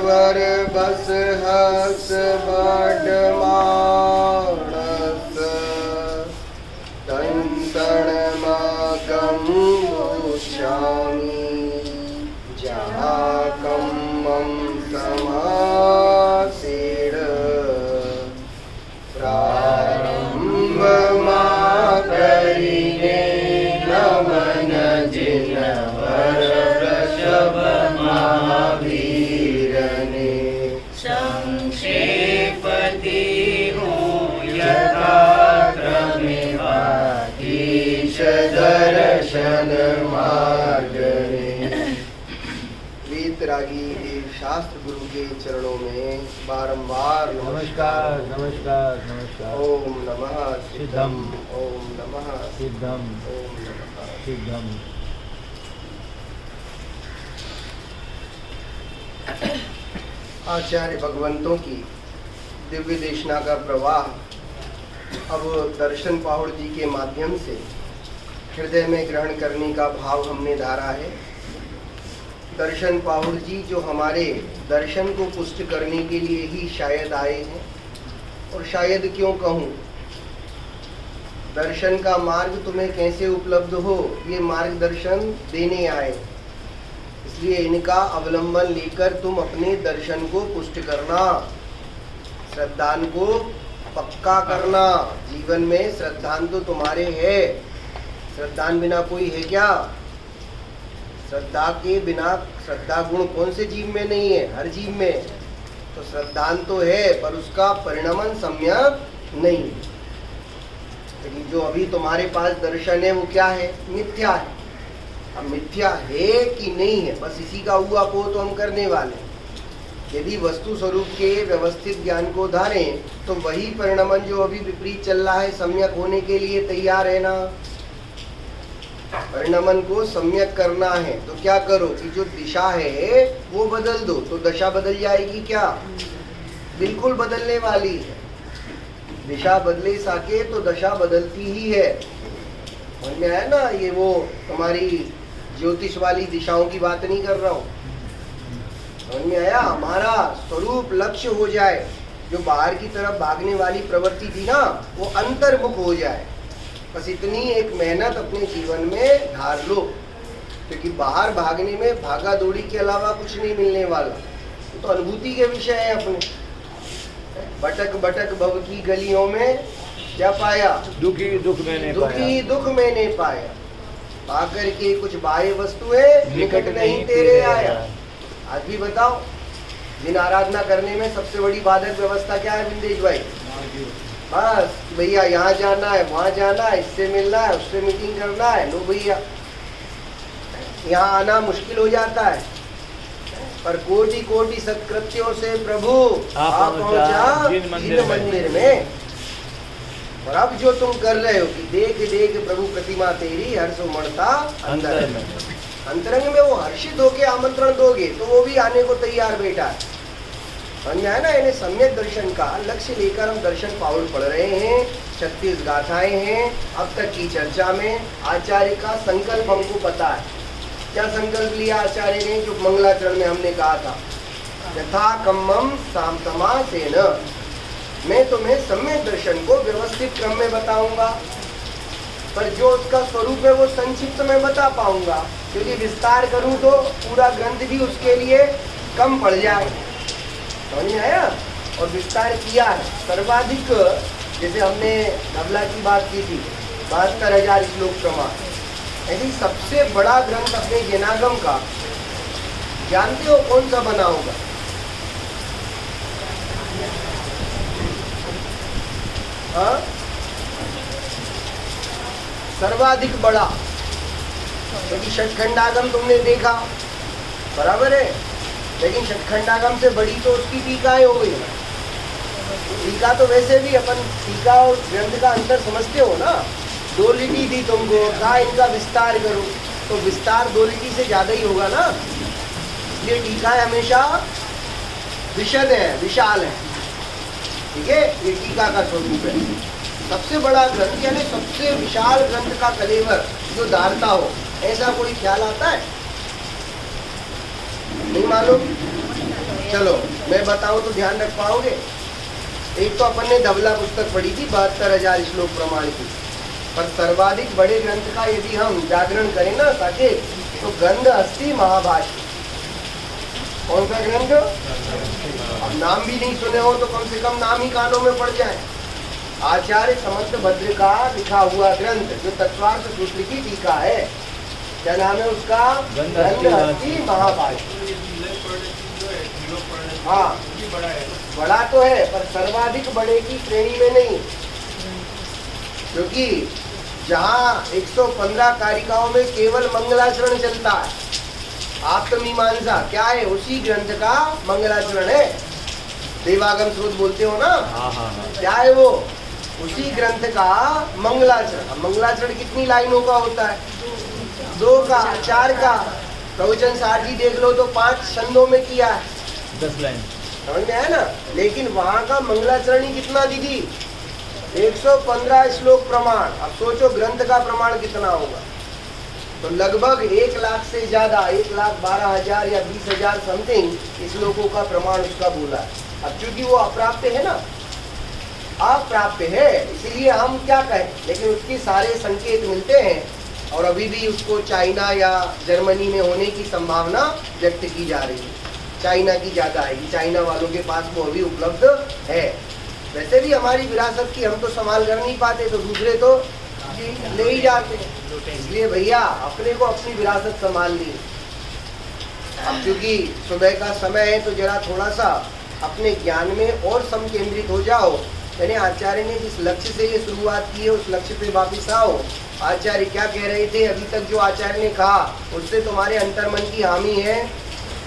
वर बस हस बड मानस तन तन मगम गोस्वामी जहाँ कम्मं समासेड़ प्रारंभ मा करिने नमन जिन वर वृषभ महावीरने संक्षेपति हूँ यथा क्रमिवाधीश दर्शन मार्गने। वीतरागी देव शास्त्र गुरु के चरणों में बारंबार नमस्कार नमस्कार नमस्कार। ओम नमः सिद्धम ओम नमः सिद्धम ओम नमः सिद्धम। आचार्य भगवंतों की दिव्य देशना का प्रवाह अब दर्शन पाहुड़ जी के माध्यम से हृदय में ग्रहण करने का भाव हमने धारा है। दर्शन पाहुड़ जी जो हमारे दर्शन को पुष्ट करने के लिए ही शायद आए हैं, और शायद क्यों कहूँ, दर्शन का मार्ग तुम्हें कैसे उपलब्ध हो ये मार्गदर्शन देने आए। इसलिए इनका अवलंबन लेकर तुम अपने दर्शन को पुष्ट करना, श्रद्धान को पक्का करना। जीवन में श्रद्धान तो तुम्हारे है, श्रद्धान बिना कोई है क्या? श्रद्धा के बिना, श्रद्धा गुण कौन से जीव में नहीं है? हर जीव में। तो श्रद्धान तो है पर उसका परिणमन सम्यक नहीं। लेकिन जो अभी तुम्हारे पास दर्शन है वो क्या है? मिथ्या है। अब मिथ्या है कि नहीं है, बस इसी का हुआ पो तो हम करने वाले। यदि वस्तु स्वरूप के व्यवस्थित ज्ञान को धारें तो वही परिणमन जो अभी विपरीत चल रहा है सम्यक होने के लिए तैयार है ना। परिणमन को सम्यक करना है तो क्या करो कि जो दिशा है वो बदल दो, तो दशा बदल जाएगी क्या? बिल्कुल बदलने वाली है। दिशा बदले साके तो दशा बदलती ही है। समझ में आया ना? ये वो तुम्हारी ज्योतिष वाली दिशाओं की बात नहीं कर रहा हूँ। समझ में आया? हमारा स्वरूप लक्ष्य हो जाए, जो बाहर की तरफ भागने वाली प्रवृत्ति थी ना वो अंतर्मुख हो जाए। बस इतनी एक मेहनत अपने जीवन में धार लो, क्योंकि बाहर भागने में भागा दौड़ी के अलावा कुछ नहीं मिलने वाला। तो अनुभूति के विषय है अपने। भटक भटक भव की गलियों में क्या पाया? दुखी दुख मैंने दुखी दुख मैंने पाया, पाकर के कुछ बाह्य वस्तुएं निकट नहीं तेरे आया। आज भी बताओ, जिन आराधना करने में सबसे बड़ी बाधक व्यवस्था क्या है विंदेश भाई? बस भैया यहाँ जाना है, वहाँ जाना है, इससे मिलना है, उससे मीटिंग करना है। लो भैया, यहाँ आना मुश्किल हो जाता है, पर कोटि कोटि सत्कृत्यों से प्रभु आ पहुँचा जिन मंदिर में। और अब जो तुम कर रहे हो कि देख देख प्रभु प्रतिमा तेरी हर्ष उमड़ता अंदर में, अंतरंग में वो हर्षित होके आमंत्रण दोगे तो वो भी आने को तैयार बैठा है। समझ में आया ना? इन्हें सम्यक दर्शन का लक्ष्य लेकर हम दर्शन पाहुड़ पढ़ रहे हैं। 36 गाथाएं हैं अब तक की चर्चा में। आचार्य का संकल्प हमको पता है। क्या संकल्प लिया आचार्य ने? जो मंगलाचरण में हमने कहा था, यथा कम्मं समासेन, मैं तुम्हें सम्यक दर्शन को व्यवस्थित क्रम में बताऊंगा, पर जो उसका स्वरूप है वो संक्षिप्त में बता पाऊंगा, क्योंकि विस्तार करूं तो पूरा ग्रंथ भी उसके लिए कम पड़ जाए। समझ में आया? और विस्तार किया है सर्वाधिक, जैसे हमने नवला की बात की थी 72,000 श्लोक प्रमाण। ऐसे सबसे बड़ा ग्रंथ अपने जनागम का जानते हो कौन सा बना होगा? हाँ, सर्वाधिक बड़ा, क्योंकि षटखंडागम तुमने देखा, बराबर है, लेकिन षटखंडागम से बड़ी तो उसकी टीकाएं हो गई। टीका तो वैसे भी अपन टीका और ग्रंथ का अंतर समझते हो ना। 2 लिटी थी तुमको, कहा इनका विस्तार करो, तो विस्तार 2 लिटी से ज्यादा ही होगा ना। इसलिए टीकाएं हमेशा विशद है, विशाल है। ठीक है, ये टीका का स्वरूप है। सबसे बड़ा ग्रंथ यानी सबसे विशाल ग्रंथ का कलेवर जो धारता हो, ऐसा कोई ख्याल आता है? नहीं मालूम? चलो मैं बताऊं तो ध्यान रख पाओगे। एक तो अपन ने धवला पुस्तक पढ़ी थी 72,000 श्लोक प्रमाण की, पर सर्वाधिक बड़े ग्रंथ का यदि हम जागरण करें ना ताकि, तो गंध हस्ती महाभाष्य। कौन सा ग्रंथ? अब नाम भी नहीं सुने हो तो कम से कम नाम ही कानों में पड़ जाए। आचार्य समंत भद्र का लिखा हुआ ग्रंथ जो तत्वार्थ सूत्र की टीका है, क्या नाम है उसका? गंध हस्ती महाभाष्य। हाँ बड़ा तो है पर सर्वाधिक बड़े की श्रेणी में नहीं, क्योंकि जहाँ 115 कारिकाओं में केवल मंगलाचरण चलता है, आत्ममीमांसा क्या है? उसी ग्रंथ का मंगलाचरण है। देवागम स्रोत बोलते हो ना, क्या है वो? उसी ग्रंथ का मंगलाचरण। मंगलाचरण कितनी लाइनों का होता है? 2 का, 4 का। प्रवचन सार जी देख लो तो 5 छंदों में किया है, 10 लाइन। समझ में आया ना? लेकिन वहां का मंगलाचरण ही कितना दीदी? 115 श्लोक प्रमाण। अब सोचो ग्रंथ का प्रमाण कितना होगा? तो लगभग 1 लाख से ज्यादा, 1,12,000 या 20,000 समथिंग श्लोकों का प्रमाण उसका बोला है। अब चूंकि वो अप्राप्य है ना, अप्राप्य है, इसीलिए हम क्या कहें, लेकिन उसके सारे संकेत मिलते हैं और अभी भी उसको चाइना या जर्मनी में होने की संभावना व्यक्त की जा रही है। चाइना की ज्यादा है, चाइना वालों के पास वो अभी उपलब्ध है। वैसे भी हमारी विरासत की हम तो संभाल कर नहीं पाते, तो दूसरे तो ले ही जाते हैं। इसलिए भैया अपने को अपनी विरासत संभाल ली। अब क्योंकि सुबह का समय है तो जरा थोड़ा सा अपने ज्ञान में और संकेंद्रित हो जाओ। यानी आचार्य ने जिस लक्ष्य से ये शुरुआत की है उस लक्ष्य पे वापिस आओ। आचार्य क्या कह रहे थे? अभी तक जो आचार्य ने कहा उससे तुम्हारे अंतर्मन की हामी है,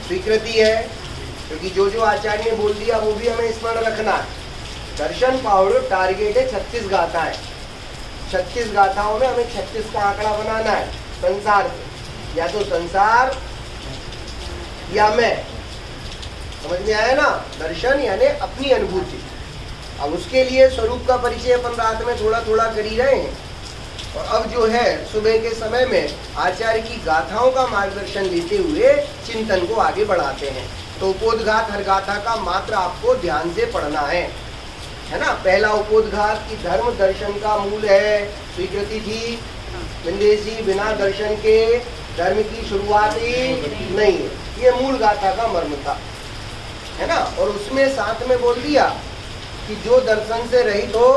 स्वीकृति है, क्योंकि जो जो आचार्य ने बोल दिया वो भी हमें स्मरण रखना है। दर्शन पावड़ो टारगेट है 36 गाथाएं। 36 गाथाओं में हमें 36 का आंकड़ा बनाना है संसार से, या तो संसार या मैं। समझ में आया ना? दर्शन यानी अपनी अनुभूति। अब उसके लिए स्वरूप का परिचय अपन रात में थोड़ा थोड़ा कर ही रहे हैं, और अब जो है सुबह के समय में आचार्य की गाथाओं का मार्गदर्शन लेते हुए चिंतन को आगे बढ़ाते हैं। तो उपोद्घात हर गाथा का मात्र आपको ध्यान से पढ़ना है ना? पहला उपोद्घात की धर्म दर्शन का मूल है, स्वीकृति थी विंदेशी, बिना दर्शन के धर्म की शुरुआत ही नहीं है। ये मूल गाथा का मर्म था, है ना? और उसमें साथ में बोल दिया कि जो दर्शन से रहित हो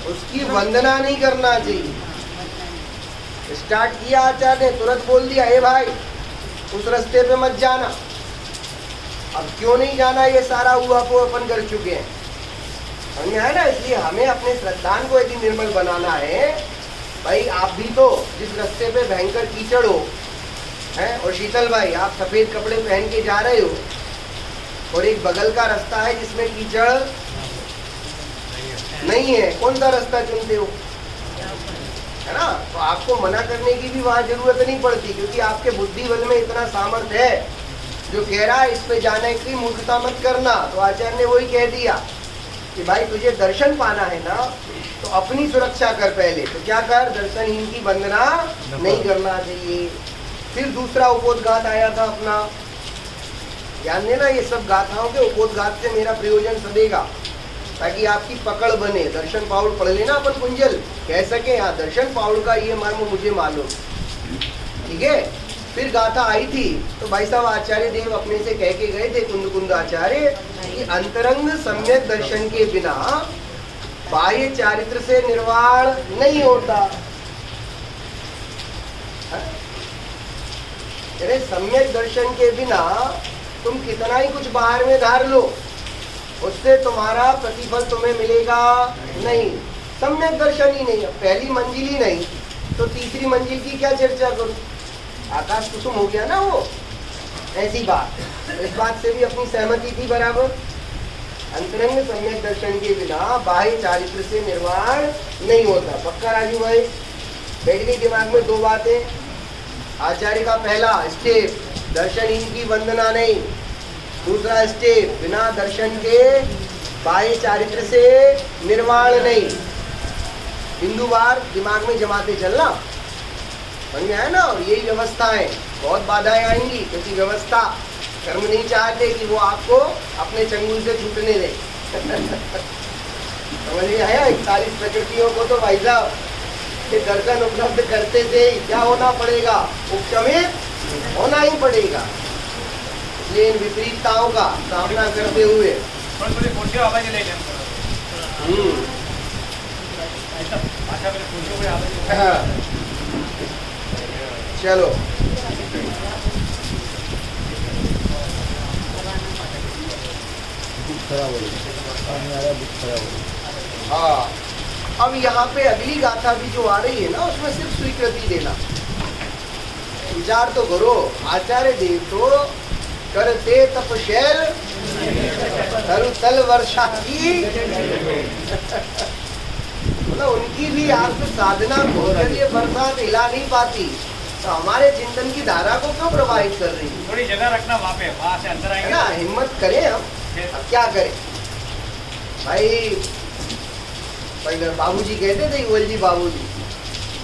उसकी वंदना नहीं करना चाहिए। स्टार्ट किया आचार्य ने, तुरंत बोल दिया ए भाई उस रास्ते पे मत जाना। अब क्यों नहीं जाना, ये सारा हुआ को अपन कर चुके हैं, समझ में आया ना? इसलिए हमें अपने श्रद्धान को यदि निर्मल बनाना है, भाई आप भी तो जिस रास्ते पे भयंकर कीचड़ हो है, और शीतल भाई आप सफेद कपड़े पहन के जा रहे हो, और एक बगल का रास्ता है जिसमें कीचड़ नहीं है, कौन सा रास्ता चुनते हो? है ना? तो आपको मना करने की भी वहां जरूरत नहीं पड़ती, क्योंकि आपके बुद्धि बल में इतना सामर्थ्य है जो कह रहा है इस पे जाने की मूर्खता मत करना। तो आचार्य ने वही कह दिया कि भाई तुझे दर्शन पाना है ना, तो अपनी सुरक्षा कर पहले। तो क्या कर? दर्शनहीन की वंदना नहीं करना चाहिए। फिर दूसरा उपोद्घात आया था अपना, ध्यान देना, ये सब गाथाओं के उपोद्घात से मेरा प्रयोजन सदेगा ताकि आपकी पकड़ बने। दर्शन पाउल पढ़ लेना अपन कुंजल, कह सके हाँ दर्शन पाउल का ये मर्म मुझे मालूम, ठीक है? फिर गाथा आई थी तो भाई साहब आचार्य देव अपने से कह के गए थे, कुंद कुंद आचार्य, कि अंतरंग सम्यक दर्शन के बिना बाह्य चारित्र से निर्वाण नहीं होता। अरे सम्यक दर्शन के बिना तुम कितना ही कुछ बाहर में धार लो, उससे तुम्हारा प्रतिफल तुम्हें मिलेगा नहीं। सम्यक दर्शन ही नहीं, पहली मंजिल ही नहीं तो तीसरी मंजिल की क्या चर्चा करूं? आकाश कुसुम हो गया ना वो, ऐसी बात। इस बात से भी अपनी सहमति थी बराबर। अंतरंग सम्यक दर्शन के बिना बाह्य चारित्र से निर्वाण नहीं होता। पक्का राजू भाई? बैठ गई दिमाग में 2 बातें। आचार्य का पहला स्टेप, दर्शनहीन की वंदना नहीं। दूसरा स्टेप, बिना दर्शन के बाह्य चारित्र से निर्वाण नहीं। बिंदुवार दिमाग में जमाते चलना, समझ में आया ना? और यही व्यवस्था है, बहुत बाधाएं आएंगी क्योंकि व्यवस्था कर्म नहीं चाहते कि वो आपको अपने चंगुल से छूटने दे। समझ में आया? 41 प्रकृतियों को तो भाई साहब के दर्शन उपलब्ध करते थे क्या होना पड़ेगा? उपशमित होना ही पड़ेगा। इसलिए इन विपरीतताओं का सामना करते हुए हाँ। चलो खराब हो गई, पानी आ रहा, बुक खराब हो गई। हाँ, अब यहाँ पे अगली गाथा भी जो आ रही है ना, उसमें सिर्फ स्वीकृति देना। विचार तो करो, आचार्य देव तो करते तपशैल तल वर्षा की मतलब उनकी भी आत्म साधना होकर ये बरसात हिला नहीं पाती, तो हमारे चिंतन की धारा को क्यों प्रभावित कर रही है? थोड़ी जगह रखना वहाँ पे, वहाँ से अंदर आएंगे ना हिम्मत करें हम, अब क्या करें भाई? पहले बाबूजी कहते थे, गोयल जी बाबूजी,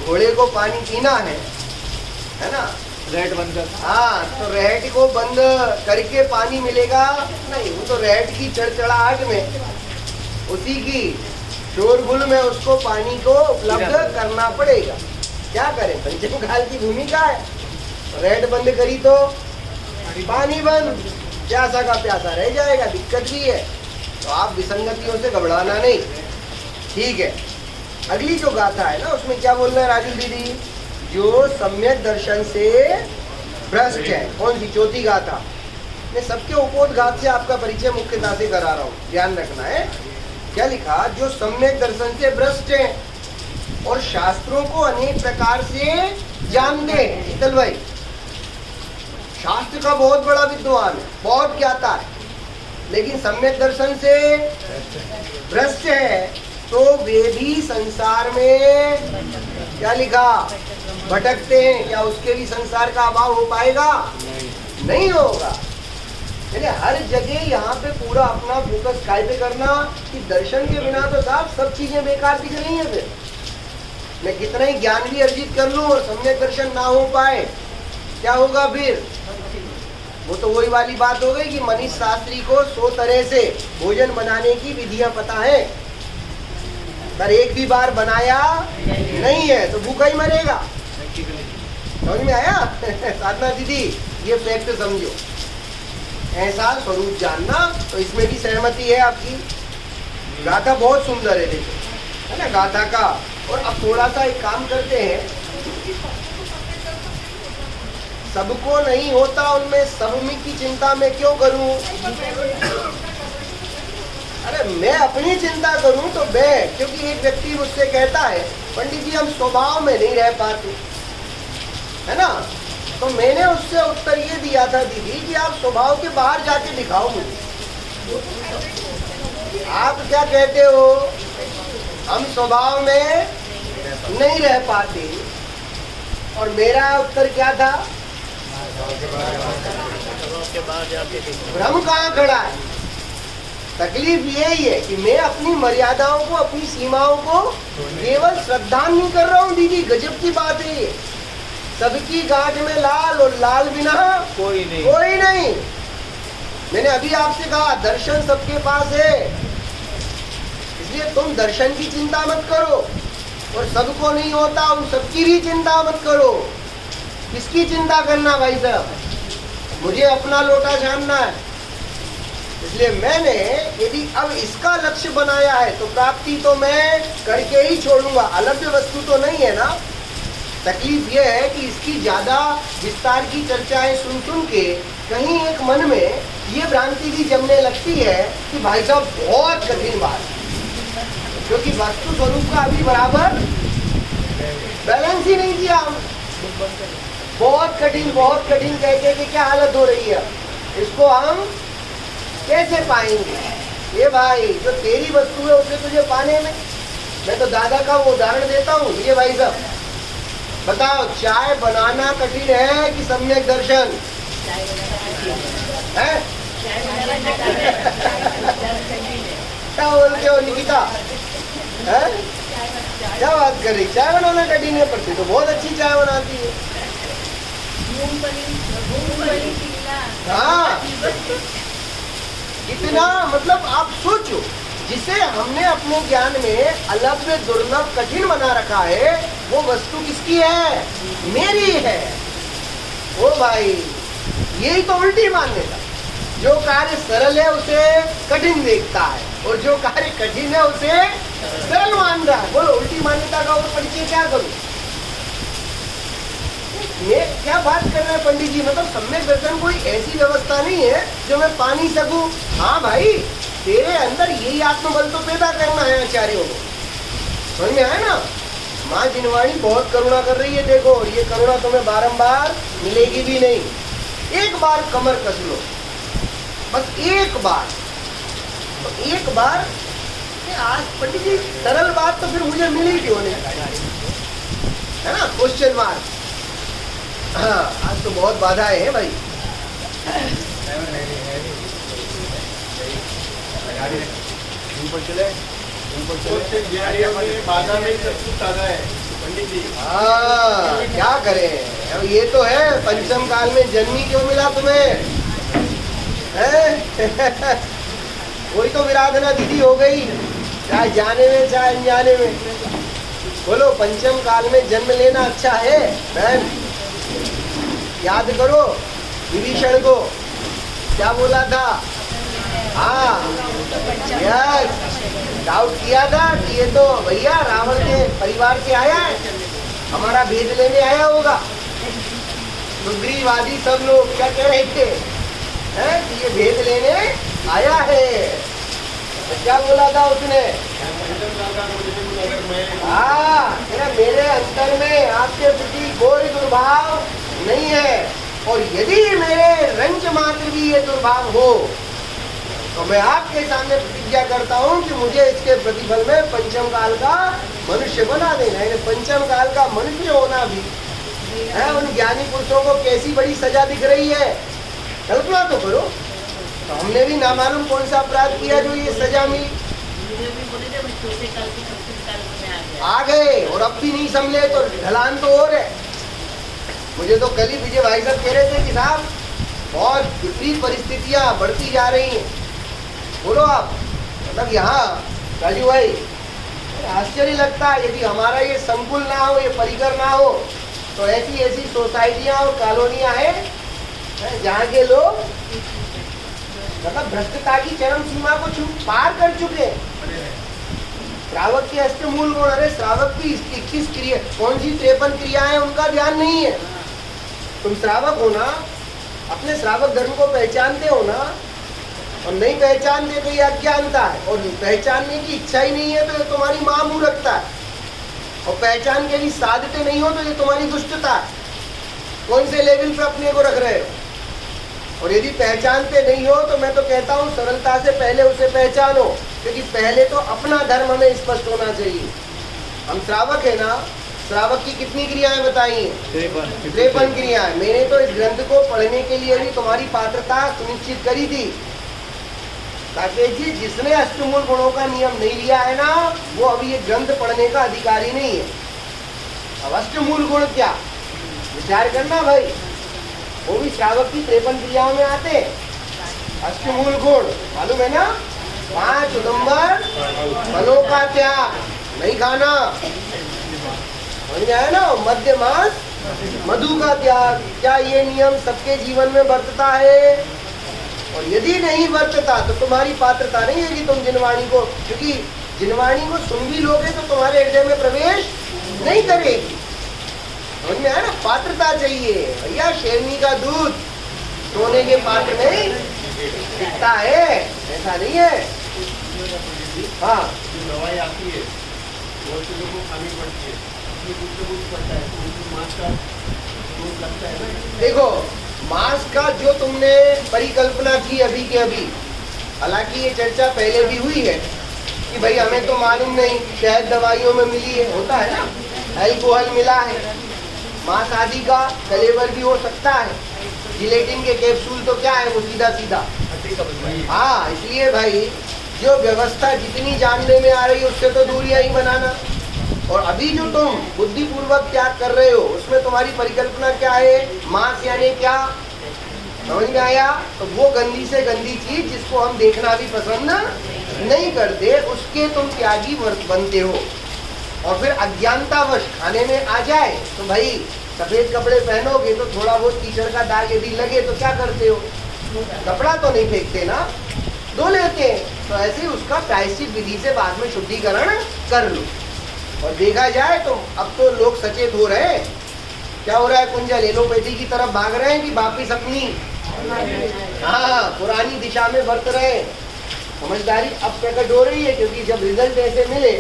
घोड़े को पानी पीना है ना? रेट बंद कर। हाँ, तो रहट को बंद करके पानी मिलेगा नहीं, वो तो रहट की चढ़चढ़ाहट में, उसी की शोरगुल में उसको पानी को उपलब्ध करना पड़ेगा। क्या करें, पंचम काल की भूमिका है। रहट बंद करी तो पानी बंद, प्यासा का प्यासा रह जाएगा, दिक्कत भी है। तो आप विसंगतियों से घबराना नहीं, ठीक है। अगली जो गाथा है ना, उसमें क्या बोल रहे हैं राजू दीदी? जो सम्यक दर्शन से भ्रष्ट है। कौन सी? चौथी गाथा। मैं सबके उपोद्घात से आपका परिचय मुख्यता से करा रहा हूँ, ध्यान रखना है। क्या लिखा? जो सम्यक दर्शन से भ्रष्ट है और शास्त्रों को अनेक प्रकार से जानते हैं। शीतल भाई, शास्त्र का बहुत बड़ा विद्वान है, बहुत ज्ञाता है, लेकिन सम्यक दर्शन से भ्रष्ट है, तो वे भी संसार में क्या लिखा? भटकते हैं। क्या उसके भी संसार का अभाव हो पाएगा? नहीं होगा। यानी हर जगह यहाँ पे पूरा अपना फोकस काय पे करना कि दर्शन के बिना तो साहब सब चीजें बेकार दिख रही हैं। फिर मैं कितना ही ज्ञान भी अर्जित कर लूं और सम्यक दर्शन ना हो पाए, क्या होगा फिर? वो तो वही वाली बात हो गई कि मनीष शास्त्री को 100 तरह से भोजन बनाने की विधियां पता है, पर एक भी बार बनाया नहीं है तो भूखा ही मरेगा। समझ में आया? साधना दीदी, ये फैक्ट समझो। ऐसा स्वरूप जानना, तो इसमें भी सहमति है आपकी। गाथा बहुत सुंदर है, देखो, है ना गाथा का। और अब थोड़ा सा एक काम करते हैं, सबको नहीं होता उनमें सबमी की चिंता मैं क्यों करूं? अरे मैं अपनी चिंता करूं तो मैं, क्योंकि एक व्यक्ति मुझसे कहता है, पंडित जी हम स्वभाव में नहीं रह पाते, है ना? तो मैंने उससे उत्तर ये दिया था दीदी कि आप स्वभाव के बाहर जाके दिखाओ मुझे। आप क्या कहते हो? हम स्वभाव में नहीं रह पाते, और मेरा उत्तर क्या था? भ्रम कहाँ खड़ा है? तकलीफ यही है कि मैं अपनी मर्यादाओं को, अपनी सीमाओं को केवल श्रद्धा नहीं कर रहा हूँ दीदी। गजब की बात है ये। सबकी गांठ में लाल, और लाल बिना कोई नहीं। कोई नहीं। मैंने अभी आपसे कहा दर्शन सबके पास है, इसलिए तुम दर्शन की चिंता मत करो, और सबको नहीं होता उन सबकी भी चिंता मत करो। किसकी चिंता करना भाई साहब? मुझे अपना लोटा जानना है। इसलिए मैंने यदि अब इसका लक्ष्य बनाया है तो प्राप्ति तो मैं करके ही छोड़ूंगा, अलग वस्तु तो नहीं है ना। तकलीफ यह है कि इसकी ज्यादा विस्तार की चर्चाएं सुन सुन के कहीं एक मन में ये भ्रांति भी जमने लगती है कि भाई साहब बहुत कठिन बात है, क्योंकि वस्तु स्वरूप का अभी बराबर बैलेंस ही नहीं किया हम। बहुत कठिन कह के क्या हालत हो रही है, इसको हम कैसे पाएंगे? ये भाई जो तेरी वस्तु है उसे तुझे पाने में, मैं तो दादा का वो उदाहरण देता हूँ। ये भाई साहब बताओ, चाय बनाना कठिन है कि सम्यक दर्शन है? क्या बोलते हो निकिता? है क्या बात कर रही? चाय बनाना कठिन है, पर तू तो बहुत अच्छी चाय बनाती है। हाँ, इतना मतलब आप सोचो, जिसे हमने अपने ज्ञान में अलभ्य दुर्लभ कठिन बना रखा है, वो वस्तु किसकी है? मेरी है। ओ भाई, यही तो उल्टी मान्यता। जो कार्य सरल है उसे कठिन देखता है, और जो कार्य कठिन है उसे सरल मान रहा है। बोलो, उल्टी मान्यता का और परिचय क्या करूं? ये क्या बात कर रहे हैं पंडित जी? मतलब सम्यक दर्शन कोई ऐसी व्यवस्था नहीं है जो मैं पा नहीं सकूं। हाँ भाई, तेरे अंदर यही आत्मबल तो पैदा करना है आचार्यों को। समझ में आया ना? माँ जिनवाणी बहुत करुणा कर रही है, देखो, और ये करुणा तुम्हें बारंबार मिलेगी भी नहीं। एक बार कमर कस लो, बस एक बार, तो एक बार। आज पंडित जी सरल बात तो फिर मुझे मिली क्यों नहीं, है ना? Question mark. हाँ, आज तो बहुत बाधाएं हैं भाई। बाधा में सब कुछ साधा है पंडित जी। हाँ, क्या करें? अब ये तो है, पंचम काल में जन्मी क्यों मिला तुम्हें? है? वही तो विराधना दीदी हो गई, चाहे जाने में चाहे अनजाने में। बोलो, पंचम काल में जन्म लेना अच्छा है बहन? याद करो विभीषण को क्या बोला था। हाँ, यस, डाउट किया था कि ये तो भैया रावण के परिवार से आया है, हमारा भेद लेने आया होगा। सुग्रीवादी सब लोग क्या कह रहे थे, हैं, कि ये भेद लेने आया है। तो क्या बोला था उसने? हाँ, मेरे अंतर में आपके प्रति कोई दुर्भाव नहीं है, और यदि मेरे रंच मात्र भी ये दुर्भाव हो तो मैं आपके सामने प्रतिज्ञा करता हूँ कि मुझे इसके प्रतिफल में पंचम काल का मनुष्य बना देना है। पंचम काल का मनुष्य होना भी है, उन ज्ञानी पुरुषों को कैसी बड़ी सजा दिख रही है, कल्पना तो करो। तो हमने भी ना मालूम कौन सा अपराध किया जो ये सजा मिली। आ गए और अब भी नहीं संभले तो ढलान तो और है। मुझे तो कल ही विजय भाई साहब कह रहे थे कि साहब बहुत विपरीत परिस्थितियां बढ़ती जा रही हैं। बोलो आप, मतलब यहाँ राजू भाई आश्चर्य लगता है, यदि हमारा ये संकुल ना हो, ये परिकर ना हो, तो ऐसी ऐसी सोसाइटियां और कॉलोनियां हैं जहाँ के लोग मतलब भ्रष्टता की चरम सीमा को पार कर चुके हैं। श्रावक के अष्टमूल गुण, अरे श्रावक की 21 क्रिया, कौन सी 53 क्रियाएं, उनका ध्यान नहीं है। तुम श्रावक हो ना, अपने श्रावक धर्म को पहचानते हो ना, और नहीं पहचानते तो ये अज्ञानता है, और पहचानने की इच्छा ही नहीं है तो ये तुम्हारी मां मुंह रखता है, और पहचान के लिए साधते नहीं हो तो ये तुम्हारी दुष्टता है। कौन से लेवल पे अपने को रख रहे हो? और यदि पहचानते नहीं हो तो मैं तो कहता हूँ सरलता से पहले उसे पहचानो, क्योंकि पहले तो अपना धर्म हमें स्पष्ट होना चाहिए। हम श्रावक है ना, श्रावक की कितनी क्रियाएं बताई हैं? 53 क्रियाएं। मैंने तो इस ग्रंथ को पढ़ने के लिए भी तुम्हारी पात्रता सुनिश्चित करी थी, ताकि जी जिसने अष्टमूल गुणों का नियम नहीं लिया है ना, वो अभी ये ग्रंथ पढ़ने का अधिकारी नहीं है। अब अष्टमूल गुण क्या, विचार करना भाई, वो भी श्रावक की 53 क्रियाओं में आते। अष्टमूल गुण मालूम है ना? 5 उदंबर फलों का त्याग, नहीं खाना, समझ में आया ना? मध्य मास मधु का त्याग। क्या ये नियम सबके जीवन में बरतता है? और यदि नहीं बरतता तो तुम्हारी पात्रता नहीं है कि तुम जिनवाणी को, क्योंकि जिनवाणी को सुन भी लोगे तो तुम्हारे हृदय में प्रवेश नहीं करेगी। समझ में आया ना? पात्रता चाहिए भैया। शेरनी का दूध सोने के पात्र में दिखता है, ऐसा नहीं है। हाँ, दवाई आती है बहुत से लोगों को खानी पड़ती है, कुछ पड़ता है, मांस का दूध लगता है। देखो, मांस का जो तुमने परिकल्पना की अभी के अभी, हालांकि ये चर्चा पहले भी हुई है कि भाई हमें तो मालूम नहीं, शायद दवाइयों में मिली है, होता है ना, अल्कोहल मिला है, मांस आदि का कलेवर भी हो सकता है, जिलेटिन के कैप्सूल तो क्या है वो सीधा सीधा। हाँ, इसलिए भाई जो व्यवस्था जितनी जानने में आ रही है उससे तो दूरियां ही बनाना। और अभी जो तुम बुद्धिपूर्वक त्याग कर रहे हो उसमें तुम्हारी परिकल्पना क्या है? मांस यानी क्या? समझ में आया? तो वो गंदी से गंदी चीज जिसको हम देखना भी पसंद नहीं करते, उसके तुम त्यागी बनते हो। और फिर अज्ञानतावश खाने में आ जाए तो भाई सफेद कपड़े पहनोगे तो थोड़ा बहुत कीचड़ का दाग यदि लगे तो क्या करते हो? कपड़ा तो नहीं फेंकते ना, धो लेते हैं। तो ऐसे ही उसका प्रायश्चित विधि से बाद में शुद्धिकरण कर लो। और देखा जाए तो अब तो लोग सचेत हो रहे हैं। क्या हो रहा है कुंजल? एलोपैथी की तरफ भाग रहे हैं कि वापिस अपनी पुरानी दिशा में बरत रहे हैं। समझदारी अब प्रकट हो रही है, क्योंकि जब रिजल्ट ऐसे मिले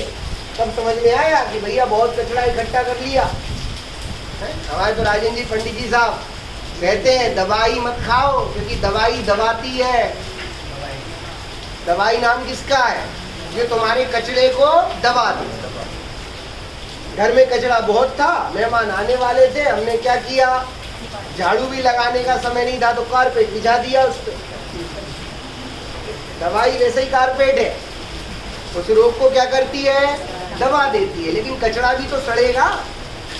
तब समझ में आया कि भैया बहुत कचरा इकट्ठा कर लिया। हमारे तो राजेंद्र जी पंडित जी साहब कहते हैं दवाई मत खाओ, क्योंकि दवाई दबाती है। दवाई नाम किसका है? जो तुम्हारे कचरे को दबा दे। घर में कचरा बहुत था, मेहमान आने वाले थे, हमने क्या किया, झाड़ू भी लगाने का समय नहीं था तो कारपेट बिछा दिया उस पर। दवाई वैसे ही कारपेट है, उस रोग को क्या करती है? दबा देती है। लेकिन कचरा भी तो सड़ेगा,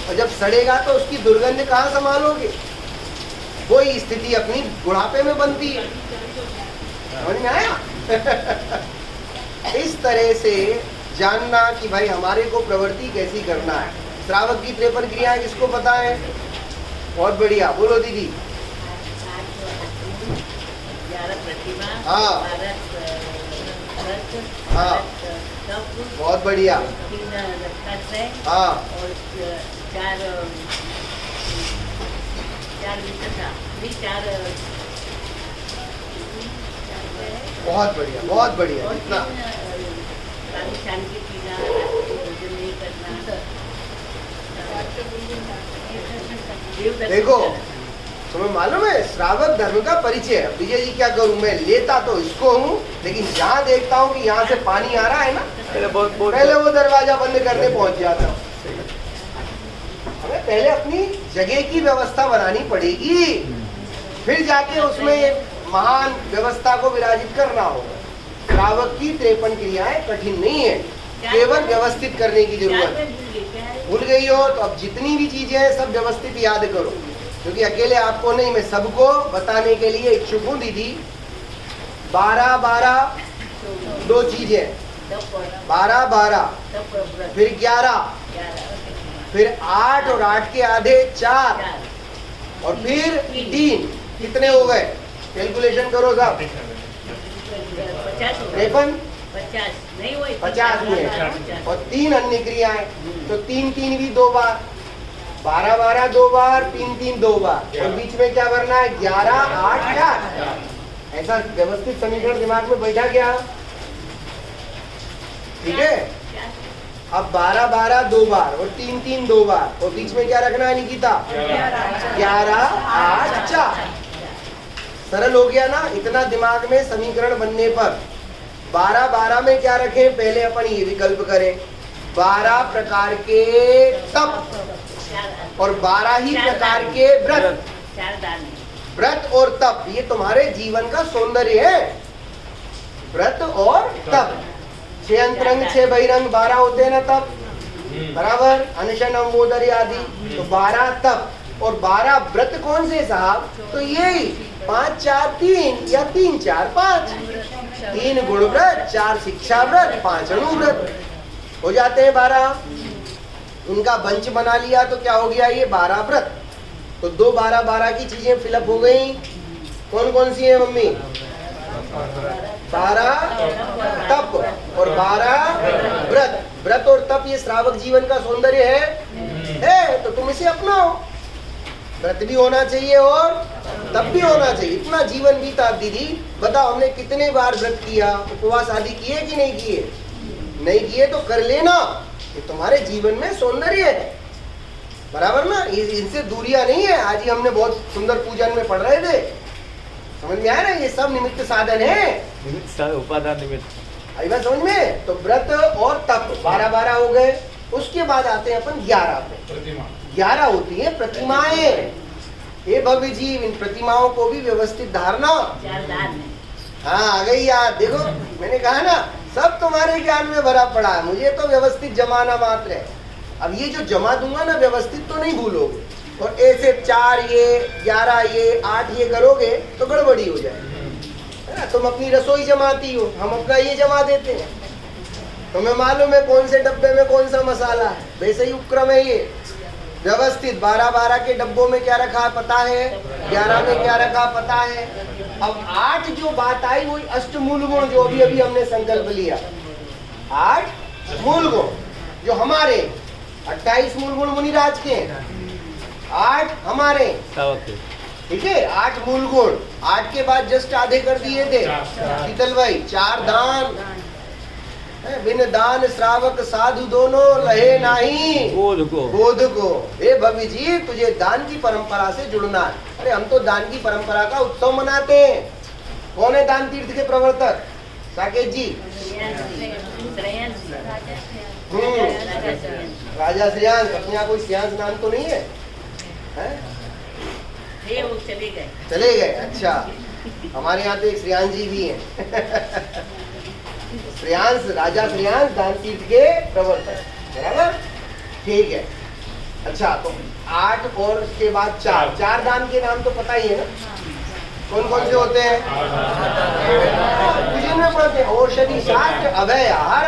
और जब सड़ेगा तो उसकी दुर्गंध कहाँ संभालोगे? वही स्थिति अपनी बुढ़ापे में बनती है। समझ में आया? इस तरह से जानना कि भाई हमारे को प्रवृत्ति कैसी करना है। श्रावक की 53 क्रियाएं किसको पता है? बहुत बढ़िया, बोलो दीदी। हाँ हाँ, बहुत बढ़िया। हाँ, बहुत बढ़िया, बहुत बढ़िया। इतना देखो, तुम्हें मालूम है श्रावक धर्म का परिचय है। विजय जी क्या करूं, मैं लेता तो इसको हूँ, लेकिन जहाँ देखता हूँ कि यहाँ से पानी आ रहा है ना, पहले वो दरवाजा बंद करने पहुंच जाता हूँ। हमें पहले अपनी जगह की व्यवस्था बनानी पड़ेगी, फिर जाके उसमें महान व्यवस्था को विराजित करना होगा। श्रावक की 53 क्रियाएं कठिन नहीं है, केवल व्यवस्थित करने की जरूरत है। भूल गई हो तो अब जितनी भी चीजें हैं सब व्यवस्थित याद करो, क्योंकि अकेले आपको नहीं, मैं सबको बताने के लिए इच्छुक हूँ। दीदी 12-12 दो चीजें, 12-12 फिर 11 फिर 8 और 8 के आधे 4 और फिर 3, कितने हो गए? कैलकुलेशन करो साहब। 50 हुए और 3 अन्य क्रियाएं, तो 3-3 भी 2 बार, 12-12 2 बार, 3-3 2 बार, और बीच में क्या भरना है? 11-8 4। ऐसा व्यवस्थित समीकरण दिमाग में बैठा गया? ठीक है। अब 12-12 2 बार और 3-3 2 बार, और बीच में क्या रखना है निकिता? 11-8 4। सरल हो गया ना? इतना दिमाग में समीकरण बनने पर 12-12 में क्या रखें? पहले अपन ये विकल्प करें, 12 प्रकार के तप और 12 ही प्रकार के व्रत। व्रत और तप ये तुम्हारे जीवन का सौंदर्य है। व्रत और तप, 6 अंतरंग 6 बहिरंग 12 होते हैं ना तप, बराबर, अनशन मोदर आदि। तो 12 तप और 12 व्रत कौन से साहब? तो यही 5-4-3 या 3-4-5। 3 गुण व्रत, 4 शिक्षा व्रत, 5 अनुव्रत हो जाते हैं 12। उनका बंच बना लिया तो क्या हो गया? ये 12 व्रत। तो 2 12-12 की चीजें फिलअप हो गई। कौन कौन सी है मम्मी? 12 तप और 12 व्रत। व्रत और तप ये श्रावक जीवन का सौंदर्य है, तो तुम इसे अपनाओ। व्रत भी होना चाहिए और तप भी होना चाहिए। इतना जीवन बीता दीदी, बताओ हमने कितने बार व्रत किया, उपवास आदि किए कि नहीं किए? नहीं किए तो कर लेना, ये तुम्हारे जीवन में सौंदर्य है, बराबर ना? इनसे दूरियां नहीं है। आज ही हमने बहुत सुंदर पूजन में पढ़ रहे थे, समझ में आया ना? ये सब निमित्त साधन है, उपादान निमित्त। आई बात समझ में? तो व्रत और तप 12-12 हो गए। उसके बाद आते हैं अपन 11 पे। 11 होती है प्रतिमाएं। हे भव्य जीव, इन प्रतिमाओं को भी व्यवस्थित धारना। हाँ आ गई याद। देखो मैंने कहा ना, सब तुम्हारे ज्ञान में भरा पड़ा है, मुझे तो व्यवस्थित जमाना मात्र है। अब ये जो जमा दूंगा ना, व्यवस्थित तो नहीं भूलोगे, और ऐसे 4 ये 11 ये 8 ये करोगे तो गड़बड़ी हो जाएगी, है ना। तुम अपनी रसोई जमाती हो, हम अपना ये जमा देते हैं। तुम्हें मालूम है कौन से डब्बे में कौन सा मसाला है, वैसे ही उपक्रम है ये व्यवस्थित। 12 के डब्बों में क्या रखा पता है, 11 में क्या रखा पता है। अब 8 जो बात आई वही अष्टमूल गुण जो अभी अभी हमने संकल्प लिया, 8 मूल गुण जो हमारे 28 मूल गुण मुनिराज के हैं, 8 हमारे, ठीक है। 8 मूल गुण, 8 के बाद जस्ट आधे कर दिए थे शीतल भाई, 4 दान, बिन दान श्रावक साधु दोनों लहे नहीं बोध को। हे भवि जी तुझे दान की परंपरा से जुड़ना है। अरे हम तो दान की परंपरा का उत्सव मनाते हैं। कौन है दान तीर्थ के प्रवर्तक? साकेत जी, राजा श्रेयांश। अपने यहाँ कोई श्रेयांश नाम तो नहीं है, वो चले गए। चले गए, अच्छा। हमारे यहाँ तो एक श्रेयांश जी भी हैं। श्रेयांश, राजा श्रेयांश दान तीर्थ के प्रवर्तक, बराबर, ठीक है। अच्छा, तो 8 और उसके बाद 4 दान के नाम तो पता ही है ना, कौन कौन से होते हैं? पूजन में पढ़ते हैं। औषधि शास्त्र अभय आहार,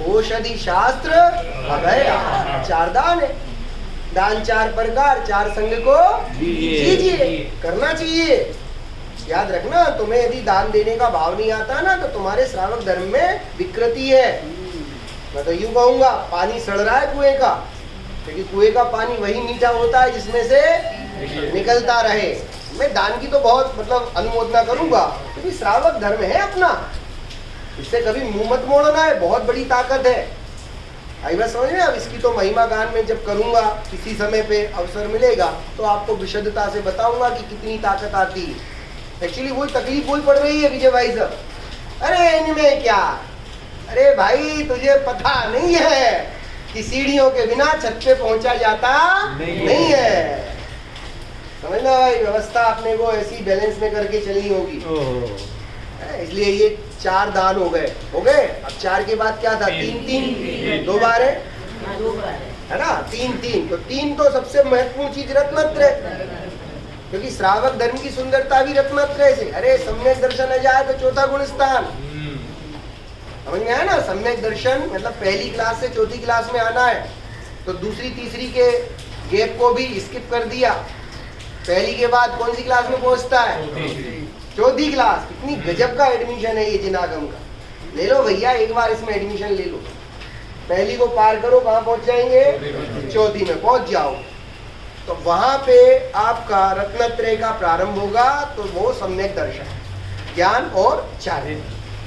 औषधि शास्त्र अभय आहार, 4 दान है। दान 4 प्रकार, 4 संग को दीजिए, करना चाहिए। याद रखना, तुम्हें यदि दान देने का भाव नहीं आता ना तो तुम्हारे श्रावक धर्म में विकृति है। मैं तो यूं कहूंगा, पानी सड़ रहा है कुएं का, क्योंकि कुएं का पानी वही मीठा होता है जिसमें से निकलता रहे। मैं दान की तो बहुत मतलब अनुमोदना करूंगा, क्योंकि श्रावक धर्म है अपना, इससे कभी मुंह मत मोड़ना है, बहुत बड़ी ताकत है। आई बात समझ में? अब इसकी तो महिमा गान में जब करूंगा, किसी समय पे अवसर मिलेगा तो आपको विशदता से बताऊंगा कि कितनी ताकत आती है। एक्चुअली वही तकलीफ वही पड़ रही है विजय भाई साहब। अरे इनमें क्या, अरे भाई तुझे पता नहीं है कि सीढ़ियों के बिना छत पे पहुंचा जाता नहीं है। समझना भाई, व्यवस्था अपने को ऐसी बैलेंस में करके चलनी होगी। इसलिए ये 4 दान हो गए। अब 4 के बाद क्या था? 3 2 बार है ना, 3 तो 3 तो सबसे महत्वपूर्ण चीज रत्नत्रय, क्योंकि श्रावक धर्म की सुंदरता भी रत्नत्रय से। अरे सम्यक दर्शन आ जाए तो 4था गुण स्थान, समझ में आया ना। सम्यक दर्शन मतलब पहली क्लास से 4थी क्लास में आना है, तो दूसरी तीसरी के गैप को भी स्किप कर दिया। पहली के बाद कौन सी क्लास में पहुंचता है? 4थी क्लास। कितनी गजब का एडमिशन है ये जिनागम का। ले लो भैया, एक बार इसमें एडमिशन ले लो। पहली को पार करो, कहाँ पहुंच जाएंगे? 4थी में पहुंच जाओ। तो वहां पे आपका रत्नत्रय का प्रारंभ होगा। तो वो सम्यक दर्शन, ज्ञान और चार्य,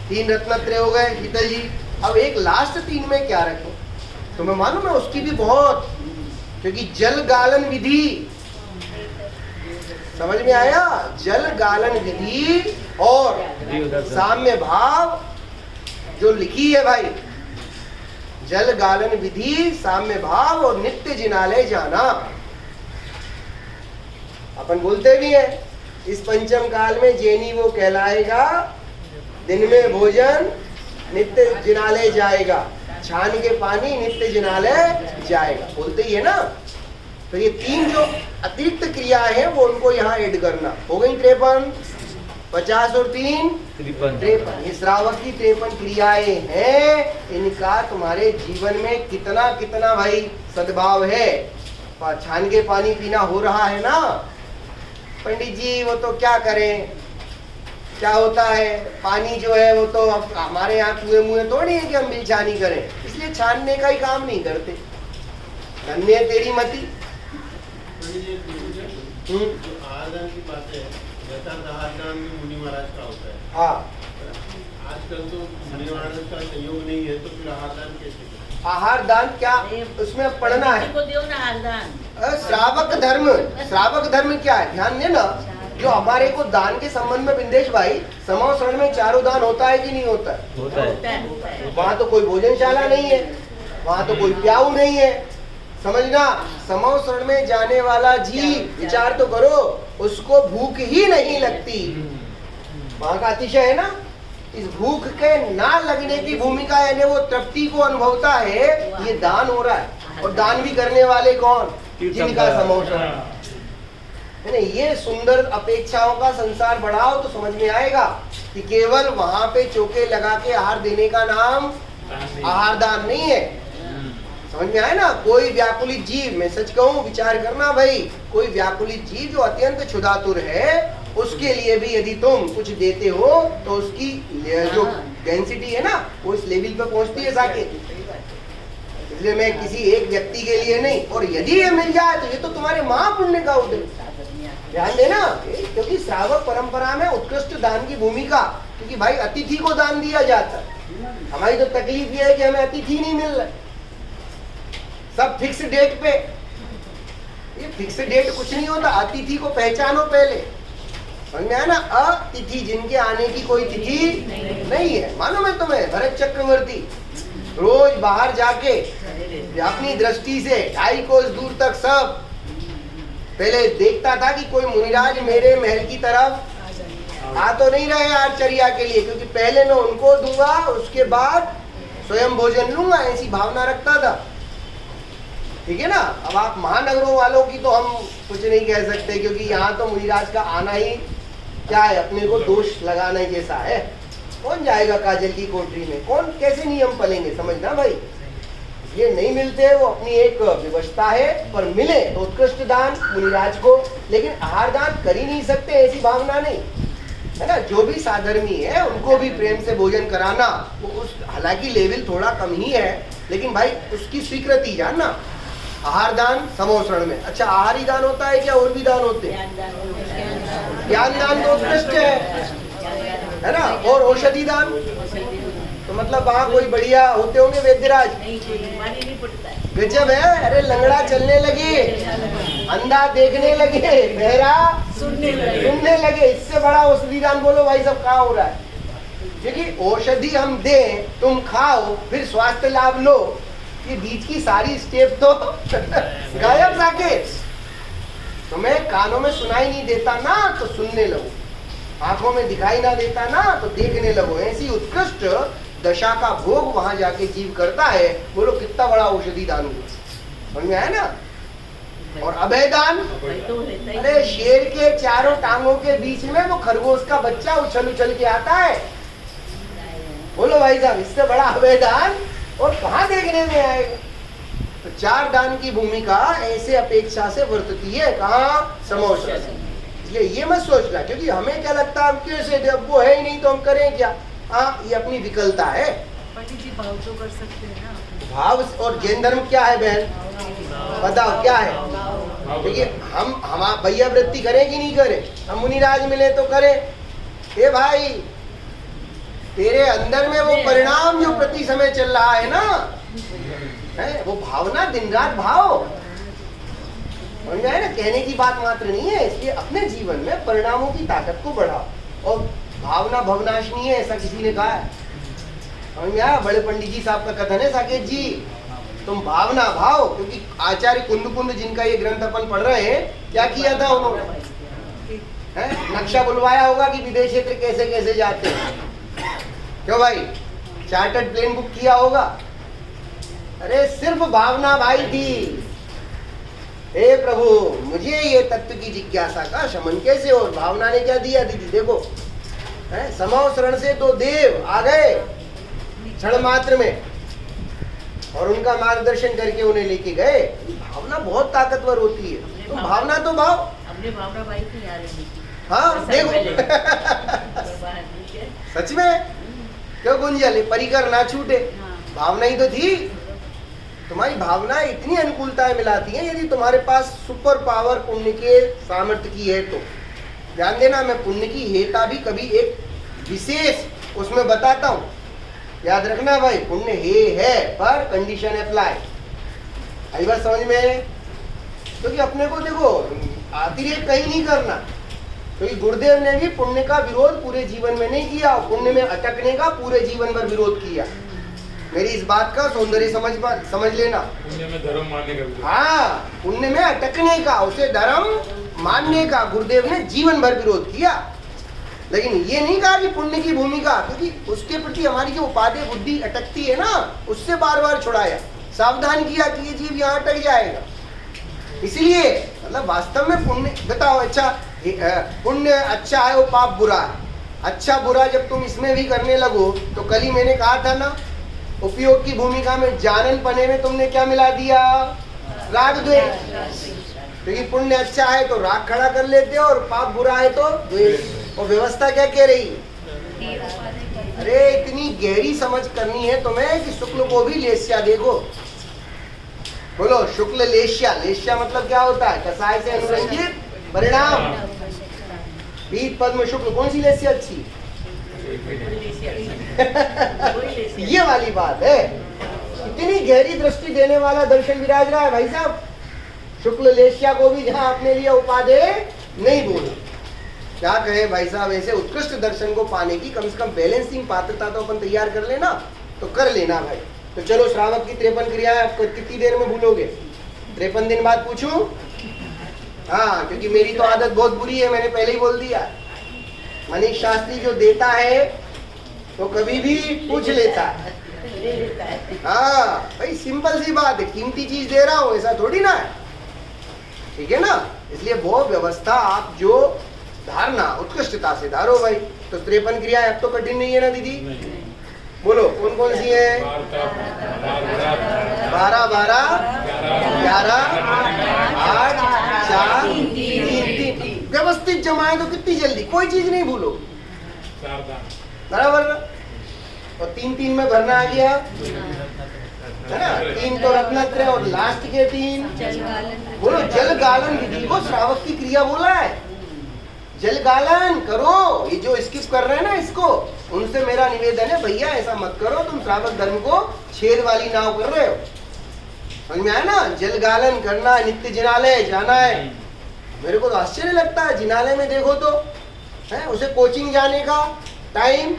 3 रत्नत्रय हो गए शीतल जी। अब एक लास्ट 3 में क्या रखें? तुम्हें मालूम है उसकी भी बहुत, क्योंकि जल गालन विधि, समझ में आया? जल गालन विधि और साम्य भाव जो लिखी है भाई, जल गालन विधि, साम्य भाव और नित्य जिनालय जाना। अपन बोलते भी हैं इस पंचम काल में जेनी वो कहलाएगा, दिन में भोजन नित्य जिनालय जाएगा, छान के पानी नित्य जिनालय जाएगा, बोलते ही है ना। तो ये 3 जो अतिरिक्त क्रियाएं हैं वो उनको यहाँ ऐड करना। हो गई 53, 50 और 3 53। ये श्रावक की 53 क्रियाएं हैं। इनका तुम्हारे जीवन में कितना कितना भाई सद्भाव है। छान के पानी पीना हो रहा है ना पंडित जी, वो तो क्या करें, क्या होता है पानी जो है वो तो अब हमारे यहाँ कुएं मुँह थोड़ी है कि हम बिल छानी करें, इसलिए छानने का ही काम नहीं करते। धन्य है तेरी मति। जो आहारदान की बात है, यथार्थ आहारदान भी मुनि महाराज का होता है। हाँ, आजकल तो मुनि महाराज का संयोग नहीं है, तो फिर आहारदान कैसे करें? आहार दान क्या उसमें पढ़ना है? श्रावक धर्म, श्रावक धर्म क्या है ध्यान देना। जो हमारे को दान के संबंध में बिंदेश भाई, समाव शरण में 4 दान होता है कि नहीं होता है? होता है। वहाँ तो कोई भोजनशाला नहीं है, वहाँ तो कोई प्याऊ नहीं है, समझना। समाव शरण में जाने वाला जीव, विचार तो करो, उसको भूख ही नहीं लगती। वहाँ का अतिशय है ना, इस भूख के ना लगने की भूमिका, यानी वो तृप्ति को अनुभवता है, ये दान हो रहा है। और दान भी करने वाले कौन? जिनका समोषण है। ये सुंदर अपेक्षाओं का संसार बढ़ाओ तो समझ में आएगा कि केवल वहां पे चौके लगा के आहार देने का नाम आहार दान नहीं है। समझ में आया ना? कोई व्याकुलित जीव, मैं सच कहूं, विचार करना भाई, कोई व्याकुलित जीव जो अत्यंत क्षुधातुर है, उसके लिए भी यदि तुम कुछ देते हो तो उसकी जो डेंसिटी है ना, वो इस लेवल पे पहुंचती है साकेत। इसलिए मैं किसी एक व्यक्ति के लिए नहीं, और यदि ये मिल जाए तो ये तो तुम्हारे महापुण्य का उद्देश्य। ध्यान देना, क्योंकि श्रावक परंपरा में उत्कृष्ट दान की भूमिका, क्योंकि भाई अतिथि को दान दिया जाता है। हमारी तो तकलीफ ये है कि हमें अतिथि नहीं मिल रहा, सब फिक्स डेट पे। ये फिक्स डेट कुछ नहीं होता, अतिथि को पहचानो पहले। समझ में आया ना? अतिथि जिनके आने की कोई तिथि नहीं है। मानो मैं तुम्हें, भरत चक्रवर्ती रोज बाहर जाके अपनी दृष्टि से 2.5 कोस दूर तक सब पहले देखता था कि कोई मुनिराज मेरे महल की तरफ आ तो नहीं रहे आचर्या के लिए, क्योंकि पहले मैं उनको दूंगा, उसके बाद स्वयं भोजन लूंगा, ऐसी भावना रखता था। ठीक है ना? अब आप महानगरों वालों की तो हम कुछ नहीं कह सकते, क्योंकि यहाँ तो मुनिराज का आना ही क्या है, अपने को दोष लगाने जैसा है। कौन जाएगा काजल की कोठरी में? कौन कैसे नियम पलेंगे? समझना भाई, ये नहीं मिलते, वो अपनी एक व्यवस्था है, पर मिले तो उत्कृष्ट दान मुनिराज को, लेकिन आहार दान कर ही नहीं सकते, ऐसी भावना नहीं है ना। जो भी साधर्मी है उनको भी प्रेम से भोजन कराना, वो उस हालांकि लेवल थोड़ा कम ही है, लेकिन भाई उसकी स्वीकृति जानना। आहार दान समोषण में, अच्छा आहारी दान होता है क्या? और भी दान होते हैं? ज्ञान दान तो उत्कृष्ट है ना, और औषधि दान तो मतलब वहाँ कोई बढ़िया होते होंगे वैद्यराज, गजब है। अरे लंगड़ा चलने लगे, अंधा देखने लगे, बहरा सुनने लगे, इससे बड़ा औषधि दान बोलो भाई सब कहाँ हो रहा है? क्योंकि औषधि हम दें, तुम खाओ, फिर स्वास्थ्य लाभ लो, ये बीच की सारी स्टेप तो गायब साकेत। तुम्हें कानों में सुनाई नहीं देता ना तो सुनने लगो, आंखों में दिखाई ना देता ना तो देखने लगो। ऐसी उत्कृष्ट दशा का भोग वहां जाके जीव करता है। बोलो कितना बड़ा औषधि दान हुआ। समझ में आया ना? और अभय दान, अरे शेर के चारों टांगों के बीच में वो खरगोश का बच्चा उछल उछल के आता है। बोलो भाई साहब, इससे बड़ा अभय दान और कहाँ देखने में आएगा? तो 4 दान की भूमिका ऐसे अपेक्षा से वर्तती है। कहाँ? समोषण। इसलिए ये मत सोचना, क्योंकि हमें क्या लगता है कैसे दे, अब वो है ही नहीं तो हम करें क्या? हाँ, ये अपनी विकलता है। भाव तो कर सकते हैं ना। भाव और जैन धर्म क्या है बहन? बताओ क्या है? क्योंकि हम भैया वृत्ति करें कि नहीं करें? हम मुनिराज मिले तो करें। ए भाई, तेरे अंदर में वो परिणाम जो प्रति समय चल रहा है ना, है वो भावना, दिन रात भाव। समझ में आया ना? कहने की बात मात्र नहीं है। इसलिए अपने जीवन में परिणामों की ताकत को बढ़ाओ, और भावना भवनाशनी है ऐसा किसी ने कहा है। समझ में आया? बड़े पंडित जी साहब का कथन है, साकेत जी तुम भावना भाव, क्योंकि आचार्य कुंद जिनका ये ग्रंथ अपन पढ़ रहे हैं, क्या किया था उन्होंने? नक्शा बुलवाया होगा कि विदेश क्षेत्र कैसे कैसे जाते हैं। क्यों भाई? चार्टर्ड प्लेन बुक किया होगा। अरे सिर्फ भावना भाई थी, हे प्रभु मुझे ये तत्व की जिज्ञासा का शमन कैसे? और भावना ने क्या दिया? दीदी देखो, समव शरण से 2 देव आ गए क्षण मात्र में, और उनका मार्गदर्शन करके उन्हें लेके गए। भावना बहुत ताकतवर होती है। तो भावना तो भाव, हमने भावना भाई थी यार। हाँ देखो सच में क्यों गुंजल, परिकर ना छूटे, भावना ही तो थी। तुम्हारी भावना इतनी अनुकूलताएं मिलाती हैं, यदि तुम्हारे पास सुपर पावर पुण्य के सामर्थ्य की है तो। ध्यान देना, मैं पुण्य की हेता भी कभी एक विशेष उसमें बताता हूँ, याद रखना भाई। पुण्य है पर कंडीशन अप्लाई। आई बात समझ में? क्योंकि अपने को देखो अतिरेक कहीं नहीं करना, क्योंकि गुरुदेव ने भी पुण्य का विरोध पूरे जीवन में नहीं किया, पुण्य में अटकने का पूरे जीवन भर विरोध किया। मेरी इस बात का सौंदर्य समझ लेना। पुण्य में धर्म मानने का, हाँ, पुण्य में अटकने का, उसे धर्म मानने का गुरुदेव ने जीवन भर विरोध किया। लेकिन ये नहीं कहा कि पुण्य की भूमिका, क्योंकि उसके प्रति हमारी जो उपादेय बुद्धि अटकती है ना, उससे बार बार छुड़ाया, सावधान किया कि ये जीव यहाँ अटक जाएगा। इसलिए मतलब वास्तव में पुण्य बताओ, अच्छा पुण्य अच्छा है वो पाप बुरा है। अच्छा बुरा जब तुम इसमें भी करने लगो तो कल ही मैंने कहा था ना, उपयोग की भूमिका में जानन पने में तुमने क्या मिला दिया, राग द्वेष। क्योंकि पुण्य अच्छा है तो राग खड़ा कर लेते हो और पाप बुरा है तो द्वेष। और व्यवस्था क्या कह रही, अरे इतनी गहरी समझ करनी है तुम्हें कि शुक्ल को भी लेस्या देखो। बोलो शुक्ल लेस्या। लेस्या मतलब क्या होता है, कसाय से अनुरंजित परिणाम। पीत पद्म शुक्ल, कौन सी लेस्या अच्छी ये वाली बात है। इतनी गहरी दृष्टि देने वाला दर्शन विराज रहा है भाई साहब। शुक्ल लेस्या को भी जहां अपने लिए उपादेय नहीं बोला, क्या कहे भाई साहब। ऐसे उत्कृष्ट दर्शन को पाने की कम से कम बैलेंसिंग पात्रता तो अपन तैयार कर लेना, तो कर लेना भाई। तो चलो श्रावक की 53 क्रियाएं आप कितनी देर में भूलोगे, 53 दिन बाद पूछूं? हाँ, क्योंकि मेरी तो आदत बहुत बुरी है, मैंने पहले ही बोल दिया। मनीष शास्त्री जो देता है तो कभी भी पूछ लेता है। हाँ भाई, सिंपल सी बात है, कीमती चीज दे रहा हूं ऐसा थोड़ी ना है, ठीक है ना। इसलिए वो व्यवस्था आप जो धारना उत्कृष्टता से धारो भाई। तो 53 क्रियाएं अब तो कठिन नहीं है ना दीदी? बोलो कौन कौन सी है? 12 12 11 8 4 3 व्यवस्थित जमाए तो कितनी जल्दी, कोई चीज नहीं भूलो, बराबर। और 3 में भरना आ गया है ना। 3 तो रत्नत्रय और लास्ट के 3 बोलो जल गालन विधि को श्रावक की क्रिया बोला है। जल गालन करो। ये जो स्किप कर रहे हैं ना इसको, उनसे मेरा निवेदन है भैया ऐसा मत करो, तुम श्रावक धर्म को छेद वाली नाव कर रहे हो। समझ में आया ना? जल गालन करना, नित्य जिनालय जाना है। मेरे को तो आश्चर्य लगता है, जिनालय में देखो तो है, उसे कोचिंग जाने का टाइम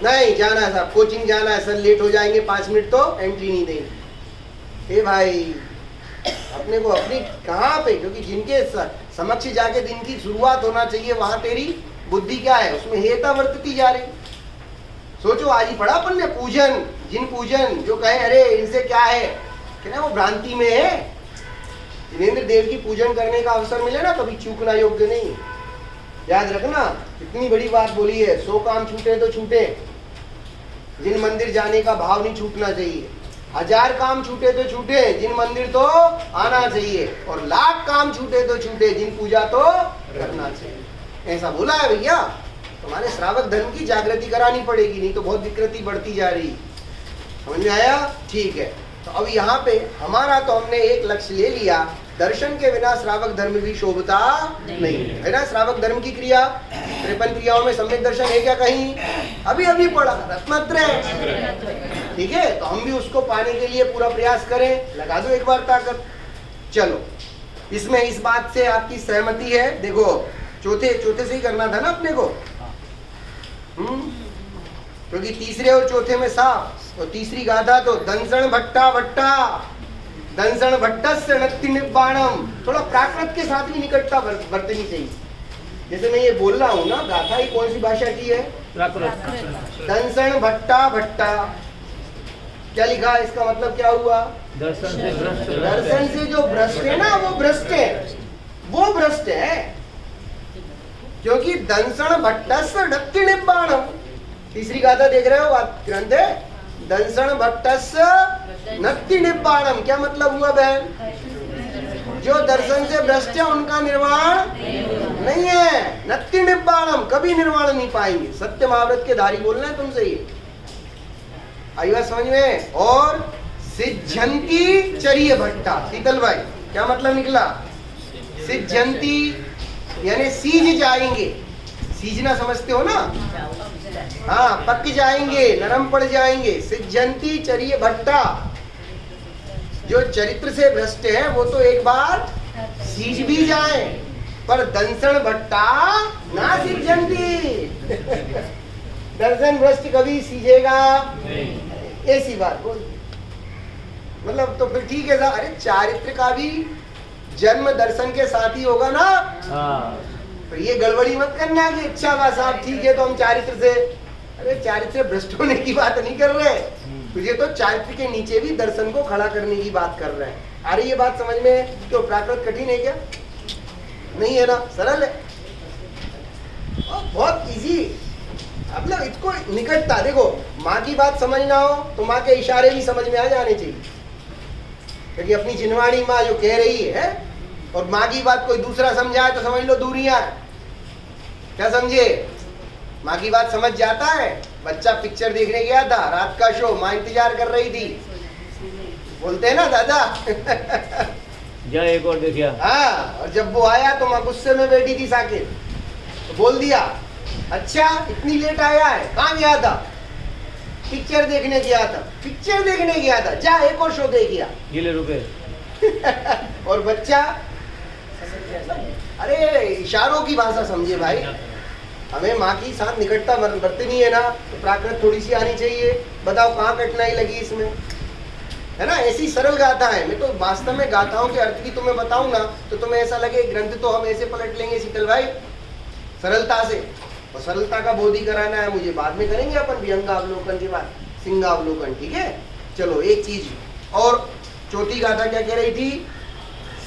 नहीं, जाना है साहब कोचिंग जाना है, सर लेट हो जाएंगे 5 मिनट तो एंट्री नहीं देंगे। ए भाई अपने को अपनी कहाँ पे, क्योंकि जिनके समक्ष जाके दिन की शुरुआत होना चाहिए वहां तेरी बुद्धि क्या है, उसमें हेता वर्तती जा रही। सोचो आज ही पढ़ा अपन ने पूजन, जिन पूजन जो कहे अरे इनसे क्या है कि ना वो भ्रांति में है। जिनेंद्र देव की पूजन करने का अवसर मिले ना कभी चूकना योग्य नहीं। याद रखना कितनी बड़ी बात बोली है, 100 काम छूटे तो छूटे, जिन मंदिर जाने का भाव नहीं छूटना चाहिए। 1000 काम छूटे तो छूटे, जिन मंदिर तो आना चाहिए। और 1,00,000 काम छूटे तो छूटे, जिन पूजा तो करना चाहिए। ऐसा बोला है भैया। तुम्हारे श्रावक धर्म की जागृति करानी पड़ेगी, नहीं तो बहुत विकृति बढ़ती जा रही। समझ में आया? ठीक है। तो अब यहाँ पे हमारा तो हमने एक लक्ष्य ले लिया, दर्शन के बिना श्रावक धर्म भी शोभता नहीं है ना। श्रावक धर्म की क्रिया 53 क्रियाओं में सम्यक दर्शन है क्या कहीं? अभी पढ़ा रत्नत्रय, ठीक है। तो हम भी उसको पाने के लिए पूरा प्रयास करें, लगा दो एक बार ताकत। चलो इसमें इस बात से आपकी सहमति है? देखो चौथे से ही करना था ना अपने को, क्योंकि तीसरे और चौथे में साफ। और तीसरी गाथा तो दंसण भट्टा भट्टा दंसण भट्टस्य नत्ति निब्बाणम। थोड़ा प्राकृत के साथ भी निकटता बरतनी चाहिए। जैसे मैं ये बोल रहा हूँ ना, गाथा ही कौन सी भाषा की है? दंसण भट्टा भट्टा, क्या लिखा है? इसका मतलब क्या हुआ? दर्शन से जो भ्रष्ट है ना वो भ्रष्ट है, वो भ्रष्ट है। क्योंकि दंसण भट्टस्य नत्ति निब्बाणम, तीसरी गाथा देख रहे हो आप ग्रंथ है, दंसण भट्टस्य नत्ति निब्बाणम। क्या मतलब हुआ बहन? जो दर्शन से भ्रष्ट है उनका निर्वाण नहीं है। नत्ति निब्बाणम, कभी निर्वाण नहीं पाएंगे। सत्य महाव्रत के धारी बोलना है तुमसे ये, आई बात समझ में? और सिद्धंती चरिय भट्टा, शीतल भाई क्या मतलब निकला? सिद्धंती यानी सीज जाएंगे। सीजना समझते हो ना? हाँ, पक जाएंगे, नरम पड़ जाएंगे। सिद्धंती चरिय भट्टा, जो चरित्र से भ्रष्ट है वो तो एक बार सीज भी जाए, पर दंसण भट्टा ना सिद्धंती। दर्शन भ्रष्ट कभी सीजेगा ऐसी बात बोल। मतलब तो फिर ठीक है। अरे चारित्र का भी जन्म दर्शन के साथ ही होगा ना। पर ये गड़बड़ी मत करना कि अच्छा बा साहब ठीक है तो हम चारित्र से, अरे चारित्र भ्रष्ट होने की बात नहीं कर रहे। तुझे तो चारित्र के नीचे भी दर्शन को खड़ा करने की बात कर रहे हैं। आ रही ये बात समझ में? क्यों प्राकृत कठिन है क्या? नहीं है ना, सरल है और बहुत इजी। मतलब इसको निकटता देखो, माँ की बात समझना हो तो माँ के इशारे भी समझ में आ जाने चाहिए, क्योंकि अपनी जिनवाणी माँ जो कह रही है और माँ की बात कोई दूसरा समझाए तो समझ लो दूरियां है। क्या समझे? माँ की बात समझ जाता है। बच्चा पिक्चर देखने गया था, रात का शो, माँ इंतजार कर रही थी, बोलते हैं ना दादा जा एक और देखिया। हाँ, और जब वो आया तो माँ गुस्से में बैठी थी साकिब, तो बोल दिया अच्छा इतनी लेट आया है, कहाँ गया था? पिक्चर देखने गया था। पिक्चर देखने गया था, जा एक और शो देखिया। ये ले रुपए। और बच्चा अरे इशारों की भाषा समझे भाई। हमें माँ की साथ निकटता बरतनी है ना, तो प्राकृत थोड़ी सी आनी चाहिए। बताओ कहाँ कठिनाई लगी इसमें, है ना? ऐसी सरल गाथा है। मैं तो वास्तव में गाथाओं के अर्थ की तुम्हें बताऊं ना तो तुम्हें ऐसा लगे ग्रंथ तो हम ऐसे पलट लेंगे शीतल भाई, सरलता से। और सरलता का बोध ही कराना है मुझे, बाद में करेंगे अपन व्यंगावलोकन के बाद सिंगावलोकन, ठीक है? चलो एक चीज और, चौथी गाथा क्या कह रही थी?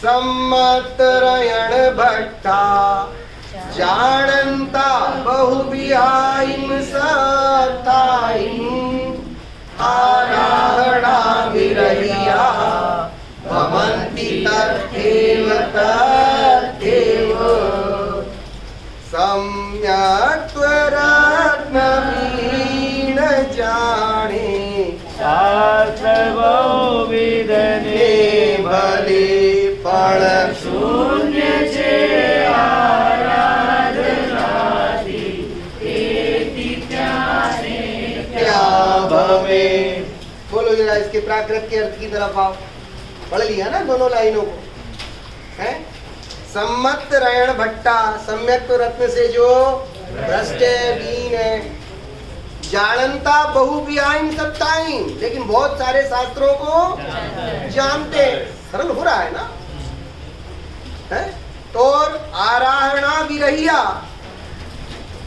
सम्मतरयण भट्टा जानता बहुविहाइम सत्ताइम आराहणा विरहिया भवन्ति तथैव तथैव सम्यक् त्वरत्नवीण जाने शास्त्रबहुविधने भले फल शून्य छे आराधनादि एति त्याने क्या भवे। बोलो जरा इसके प्राकृत के अर्थ की तरफ आओ। पढ़ लिया ना दोनों लाइनों को, है? सम्मत रयण भट्टा, सम्यक तो रत्न से जो भ्रष्ट है, वीण है। जानता बहु विहाइन सत्ताइन, लेकिन बहुत सारे शास्त्रों को जानते हैं। सरल हो रहा है ना, है? तो आराधना विरहिया,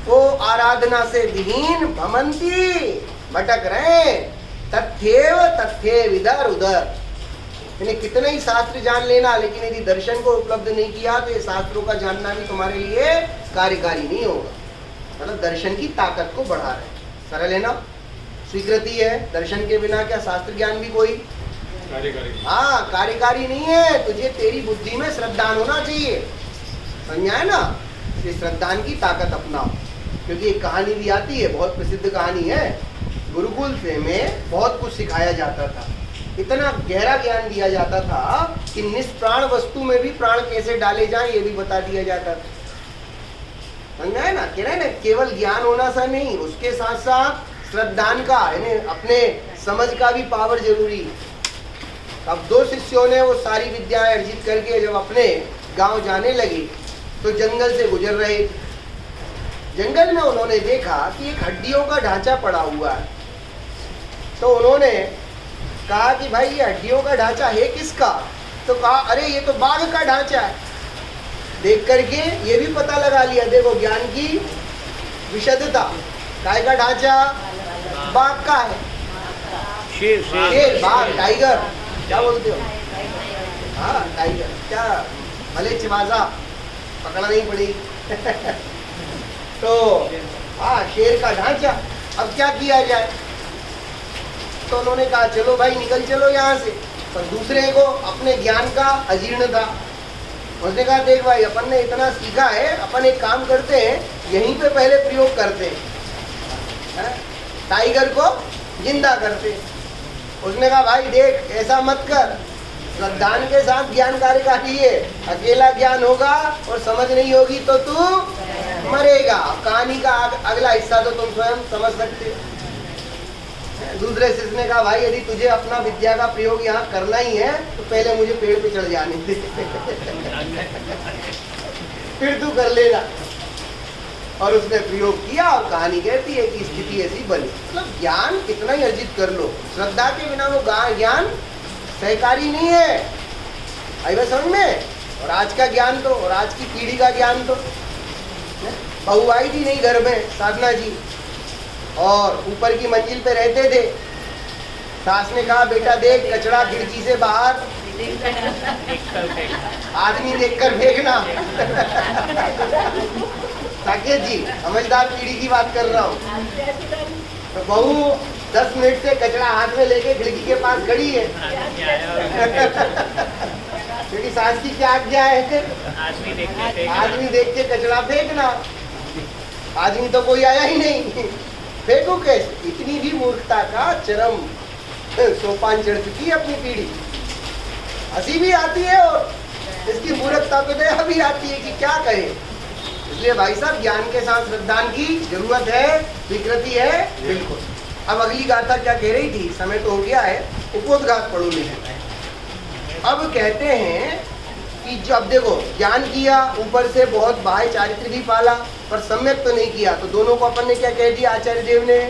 वो आराधना से विहीन भमंती, भटक रहे। तथ्येव तथ्ये इधर उधर, यानी कितने ही शास्त्र जान लेना, लेकिन यदि दर्शन को उपलब्ध नहीं किया तो ये शास्त्रों का जानना भी तुम्हारे लिए कार्यकारी नहीं होगा। मतलब दर्शन की ताकत को बढ़ा रहे। सरल है ना, स्वीकृति है। दर्शन के बिना क्या शास्त्र ज्ञान भी कोई हाँ कार्यकारी नहीं है। तुझे तेरी बुद्धि में श्रद्धान होना चाहिए, समझा है ना? ये श्रद्धान की ताकत अपनाओ, क्योंकि एक कहानी भी आती है, बहुत प्रसिद्ध कहानी है। गुरुकुल से में बहुत कुछ सिखाया जाता था, इतना गहरा ज्ञान दिया जाता था कि निष्प्राण वस्तु में भी प्राण कैसे डाले जाएं ये भी बता दिया जाता था। समझा है ना? कह रहे हैं ना, केवल ज्ञान होना सा नहीं, उसके साथ साथ श्रद्धान का, यानी अपने समझ का भी पावर जरूरी है। अब दो शिष्यों ने वो सारी विद्याएं अर्जित करके जब अपने गांव जाने लगे तो जंगल से गुजर रहे थे। जंगल में उन्होंने देखा कि एक हड्डियों का ढांचा पड़ा हुआ है। तो उन्होंने कहा कि भाई ये हड्डियों का ढांचा है किसका? तो कहा अरे ये तो बाघ का ढांचा है। देख करके ये भी पता लगा लिया, देखो ज्ञान की विशदता। काय का ढांचा? बाघ का है। शेर, बाघ, टाइगर, क्या बोलते हो? हाँ टाइगर, क्या भले चिमाजा पकड़ा नहीं पड़ी तो हाँ शेर का ढांचा। अब क्या किया जाए? तो उन्होंने कहा चलो भाई निकल चलो यहाँ से। पर दूसरे को अपने ज्ञान का अजीर्ण था। उसने कहा देख भाई अपन ने इतना सीखा है, अपन एक काम करते हैं, यहीं पे पहले प्रयोग करते हैं, टाइगर को जिंदा करते हैं। उसने कहा भाई देख ऐसा मत कर, श्रद्धान के साथ ज्ञान कार्यकारी है। अकेला ज्ञान होगा और समझ नहीं होगी तो तू मरेगा। कहानी का अगला हिस्सा तो तुम स्वयं समझ सकते हो। दूसरे शिष्य ने कहा भाई यदि तुझे अपना विद्या का प्रयोग यहाँ करना ही है तो पहले मुझे पेड़ पे चढ़ जाने दे फिर तू कर लेना। और उसने प्रयोग किया और कहानी कहती है कि स्थिति ऐसी बनी। मतलब ज्ञान कितना ही अर्जित कर लो, श्रद्धा के बिना वो ज्ञान सहकारी नहीं है। आई बात समझ में? और आज का ज्ञान तो, और आज की पीढ़ी का ज्ञान तो, बहू आई थी नहीं घर में, साधना जी, और ऊपर की मंजिल पे रहते थे। सास ने कहा बेटा देख कचरा खिड़की से बाहर, आदमी देखकर फेंकना। साकेत जी समझदार पीढ़ी की बात कर रहा हूँ। तो बहू 10 मिनट से कचरा हाथ में लेके खिड़की के पास खड़ी है। क्योंकि सास की क्या आज्ञा है? आदमी देख के कचरा फेंकना। आदमी तो कोई आया ही नहीं, फेंको कैसे? इतनी भी मूर्खता का चरम सोपान चढ़ चुकी है अपनी पीढ़ी। हंसी भी आती है और इसकी मूर्खता पे दया भी आती है कि क्या करें। इसलिए भाई साहब ज्ञान के साथ श्रद्धान की जरूरत है, स्वीकृति है, बिल्कुल। अब अगली गाथा क्या कह रही थी? समय तो हो गया है, उपोद्घात पढ़ो लेकिन। अब कहते हैं कि जब देखो ज्ञान किया, ऊपर से बहुत बाह्य चारित्र भी पाला, पर सम्यक तो नहीं किया, तो दोनों को अपन ने क्या कह दिया आचार्य देव ने?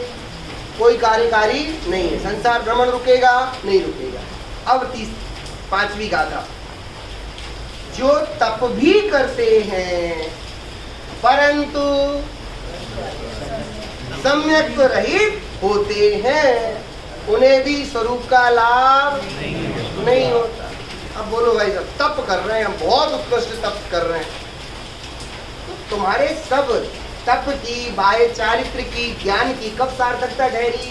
कोई कार्यकारी नहीं है, संसार भ्रमण रुकेगा नहीं रुकेगा। अब 5वीं गाथा, जो तप भी करते हैं परंतु सम्यक तो रहित होते हैं, उन्हें भी स्वरूप का लाभ नहीं होता। अब बोलो भाई साहब, तप कर रहे हैं हम, बहुत उत्कृष्ट तप कर रहे हैं, तो तुम्हारे सब तप की, बाह्य चारित्र की, ज्ञान की कब सार्थकता ठहरी?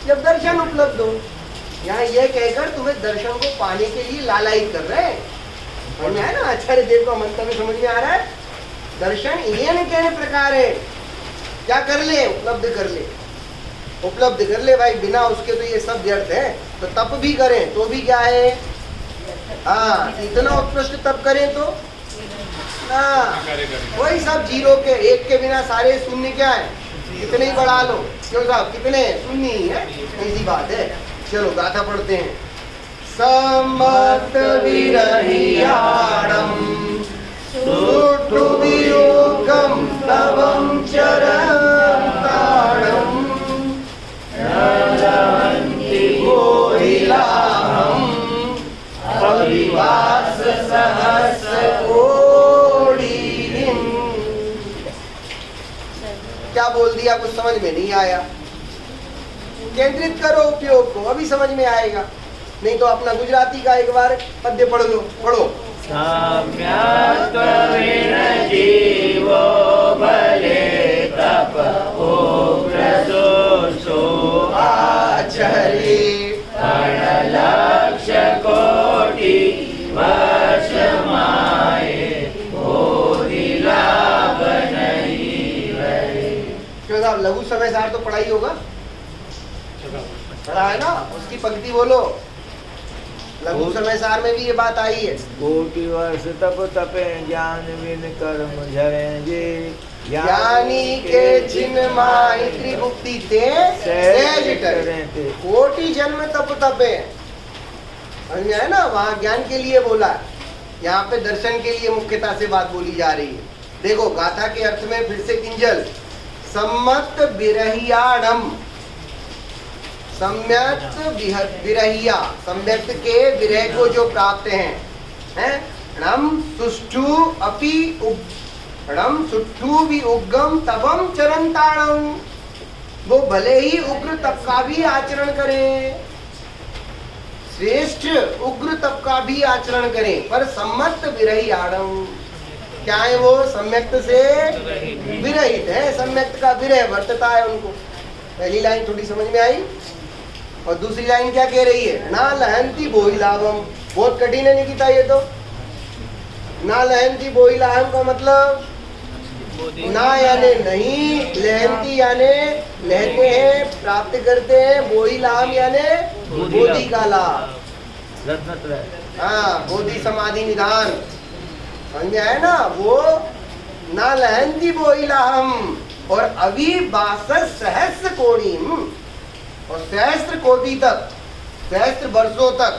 जब दर्शन उपलब्ध हो। यहाँ यह कहकर तुम्हें दर्शन को पाने के लिए लालायित कर रहे हैं। समझ में आया ना? आचार्य देव का मंतव्य समझ में आ रहा है? दर्शन ये न कहने प्रकार है, क्या कर ले? उपलब्ध कर ले, उपलब्ध कर ले भाई, बिना उसके तो ये सब व्यर्थ है। तो तप भी करें तो भी क्या है? हाँ, इतना उत्कृष्ट तप करें तो वही सब जीरो के, एक के बिना सारे शून्य क्या है? कितने ही बढ़ा लो, क्यों साहब कितने शून्य ही है, ऐसी बात है। चलो गाथा पढ़ते हैं। सम्मत विरहियाणं सुष्ठु वियोगं तवं चरन्ताणं नरन्ति गोहिलाहं अविवास सहस्रकोटिं। क्या बोल दिया? कुछ समझ में नहीं आया। केंद्रित करो उपयोग को, अभी समझ में आएगा। नहीं तो अपना गुजराती का एक बार पद्य पढ़ लो, पढ़ो। साम्यत्वेन जीवो भले तपो प्रदोषो आचरे लक्ष कोटि वशमाये बोधि लाभ नहीं भरे। क्यों साहब लघु समय सार तो पढ़ाई होगा, पढ़ा है ना? उसकी पंक्ति बोलो। लघु समय सार में भी ये बात आई है। कोटि वर्ष तप तपे ज्ञान बिन कर्म झरेंगे, ज्ञानी के चिन्ह माहि त्रिभुक्ति ते सहज टरे। कोटि जन्म तप तपे, समझ में आया ना? वहाँ ज्ञान के लिए बोला, यहाँ पे दर्शन के लिए मुख्यता से बात बोली जा रही है। देखो गाथा के अर्थ में फिर से किंजल, सम्मत विरहियाणम, सम्यक विरहिया, सम्यक के विरह को जो प्राप्त हैं, णम सुष्ठु अपि णम सुष्ठु भी उग्गम तबम चरंताणम, वो भले ही उग्र तप का भी आचरण करें, श्रेष्ठ उग्र तप का भी आचरण करें, पर सम्मत विरहियाणम, क्या है वो? सम्यक्त से विरहित है, सम्यक्त का विरह वर्तता है उनको। पहली लाइन थोड़ी समझ में आई। और दूसरी लाइन क्या कह रही है? ना लहंती बोहिलावम, बहुत कठिन है निकिता ये तो। ना लहंती बोहिलावम का मतलब ना यानी नहीं, लहंती यानी लहते हैं, प्राप्त करते हैं, बोहिलाम यानी बोधि का लाभ। हाँ, बोधि समाधि निधान, समझ में आया ना? वो ना लहंती बोहिलाम और अविवास सहस्र कोटिम, और सहस्त्र कोटि तक, सहस्त्र वर्षों तक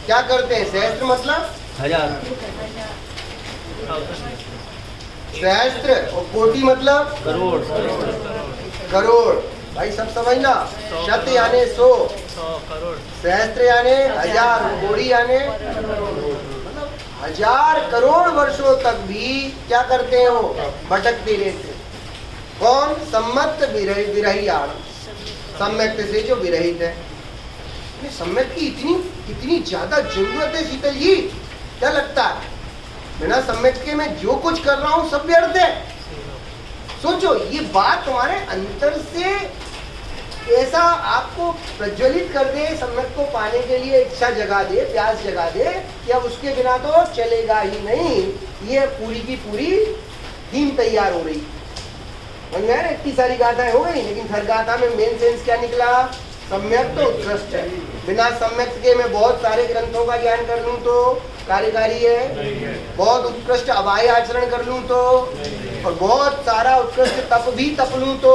क्या करते हैं? सहस्त्र मतलब 1000, सहस्त्र, और कोटि मतलब करोड़। करोड़। भाई सब समझना, शत यानी 100, सहस्त्र यानी 1000, कोटि यानी मतलब 1000 करोड़ वर्षों तक भी क्या करते हैं? वो भटकते रहते। कौन? सम्मत विरहियाण, सम्यक से जो विरहित है। सम्यक की इतनी ज्यादा जरूरत है शीतल जी, क्या लगता है? बिना सम्यक के मैं जो कुछ कर रहा हूं सब व्यर्थ है। सोचो, ये बात तुम्हारे अंतर से ऐसा आपको प्रज्वलित कर दे, सम्यक को पाने के लिए इच्छा जगा दे, प्यास जगा दे कि अब उसके बिना तो चलेगा ही नहीं। ये पूरी की पूरी थीम तैयार हो रही। समझ में आ रहा है? इतनी सारी गाथाएं हो गई, लेकिन हर गाथा में मेन सेंस क्या निकला? सम्यक तो उत्कृष्ट है। बिना सम्यक के मैं बहुत सारे ग्रंथों का ज्ञान कर लूं तो कार्यकारी है, बहुत उत्कृष्ट अवाय आचरण कर लूं तो, और बहुत सारा उत्कृष्ट तप भी तप लूं तो।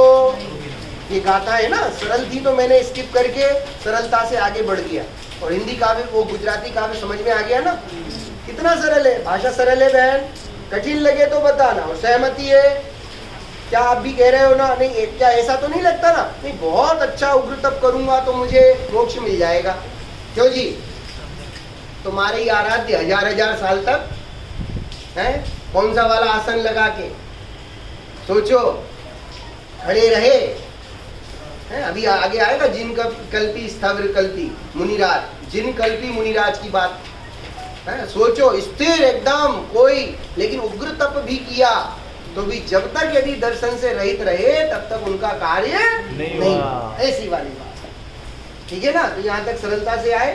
ये गाथा है ना, सरल थी तो मैंने स्किप करके सरलता से आगे बढ़ गया। और हिंदी काव्य, वो गुजराती काव्य समझ में आ गया ना, कितना सरल है, भाषा सरल है बहन। कठिन लगे तो बताना। और सहमति है, क्या आप भी कह रहे हो ना? नहीं, क्या ऐसा तो नहीं लगता ना? नहीं, बहुत अच्छा उग्र तप करूंगा तो मुझे मोक्ष मिल जाएगा। क्यों जी? तुम्हारे ही आराध्य हजार साल तक है, कौन सा वाला आसन लगा के सोचो खड़े रहे है। अभी आगे आएगा जिन कल्पी स्थविर कल्पी मुनिराज, जिन कल्पी मुनिराज की बात है। सोचो, स्थिर एकदम कोई, लेकिन उग्र तप भी किया तो भी जब तक यदि दर्शन से रहित रहे तब तक उनका कार्य नहीं। ऐसी वाली बात है, ठीक है ना? तो यहाँ तक सरलता से आए,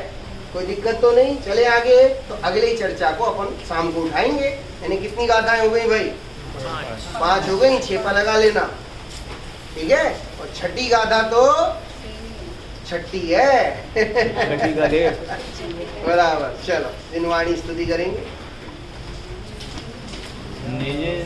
कोई दिक्कत तो नहीं। चले आगे, तो अगली चर्चा को अपन शाम को उठाएंगे। यानी कितनी गाथाएं हो गई भाई? 5 हो गई, 6 लगा लेना, ठीक है? और छठी गाथा तो छठी है छठी का रेट बराबर। चलो, दिनवाणी स्तुति करेंगे। निजे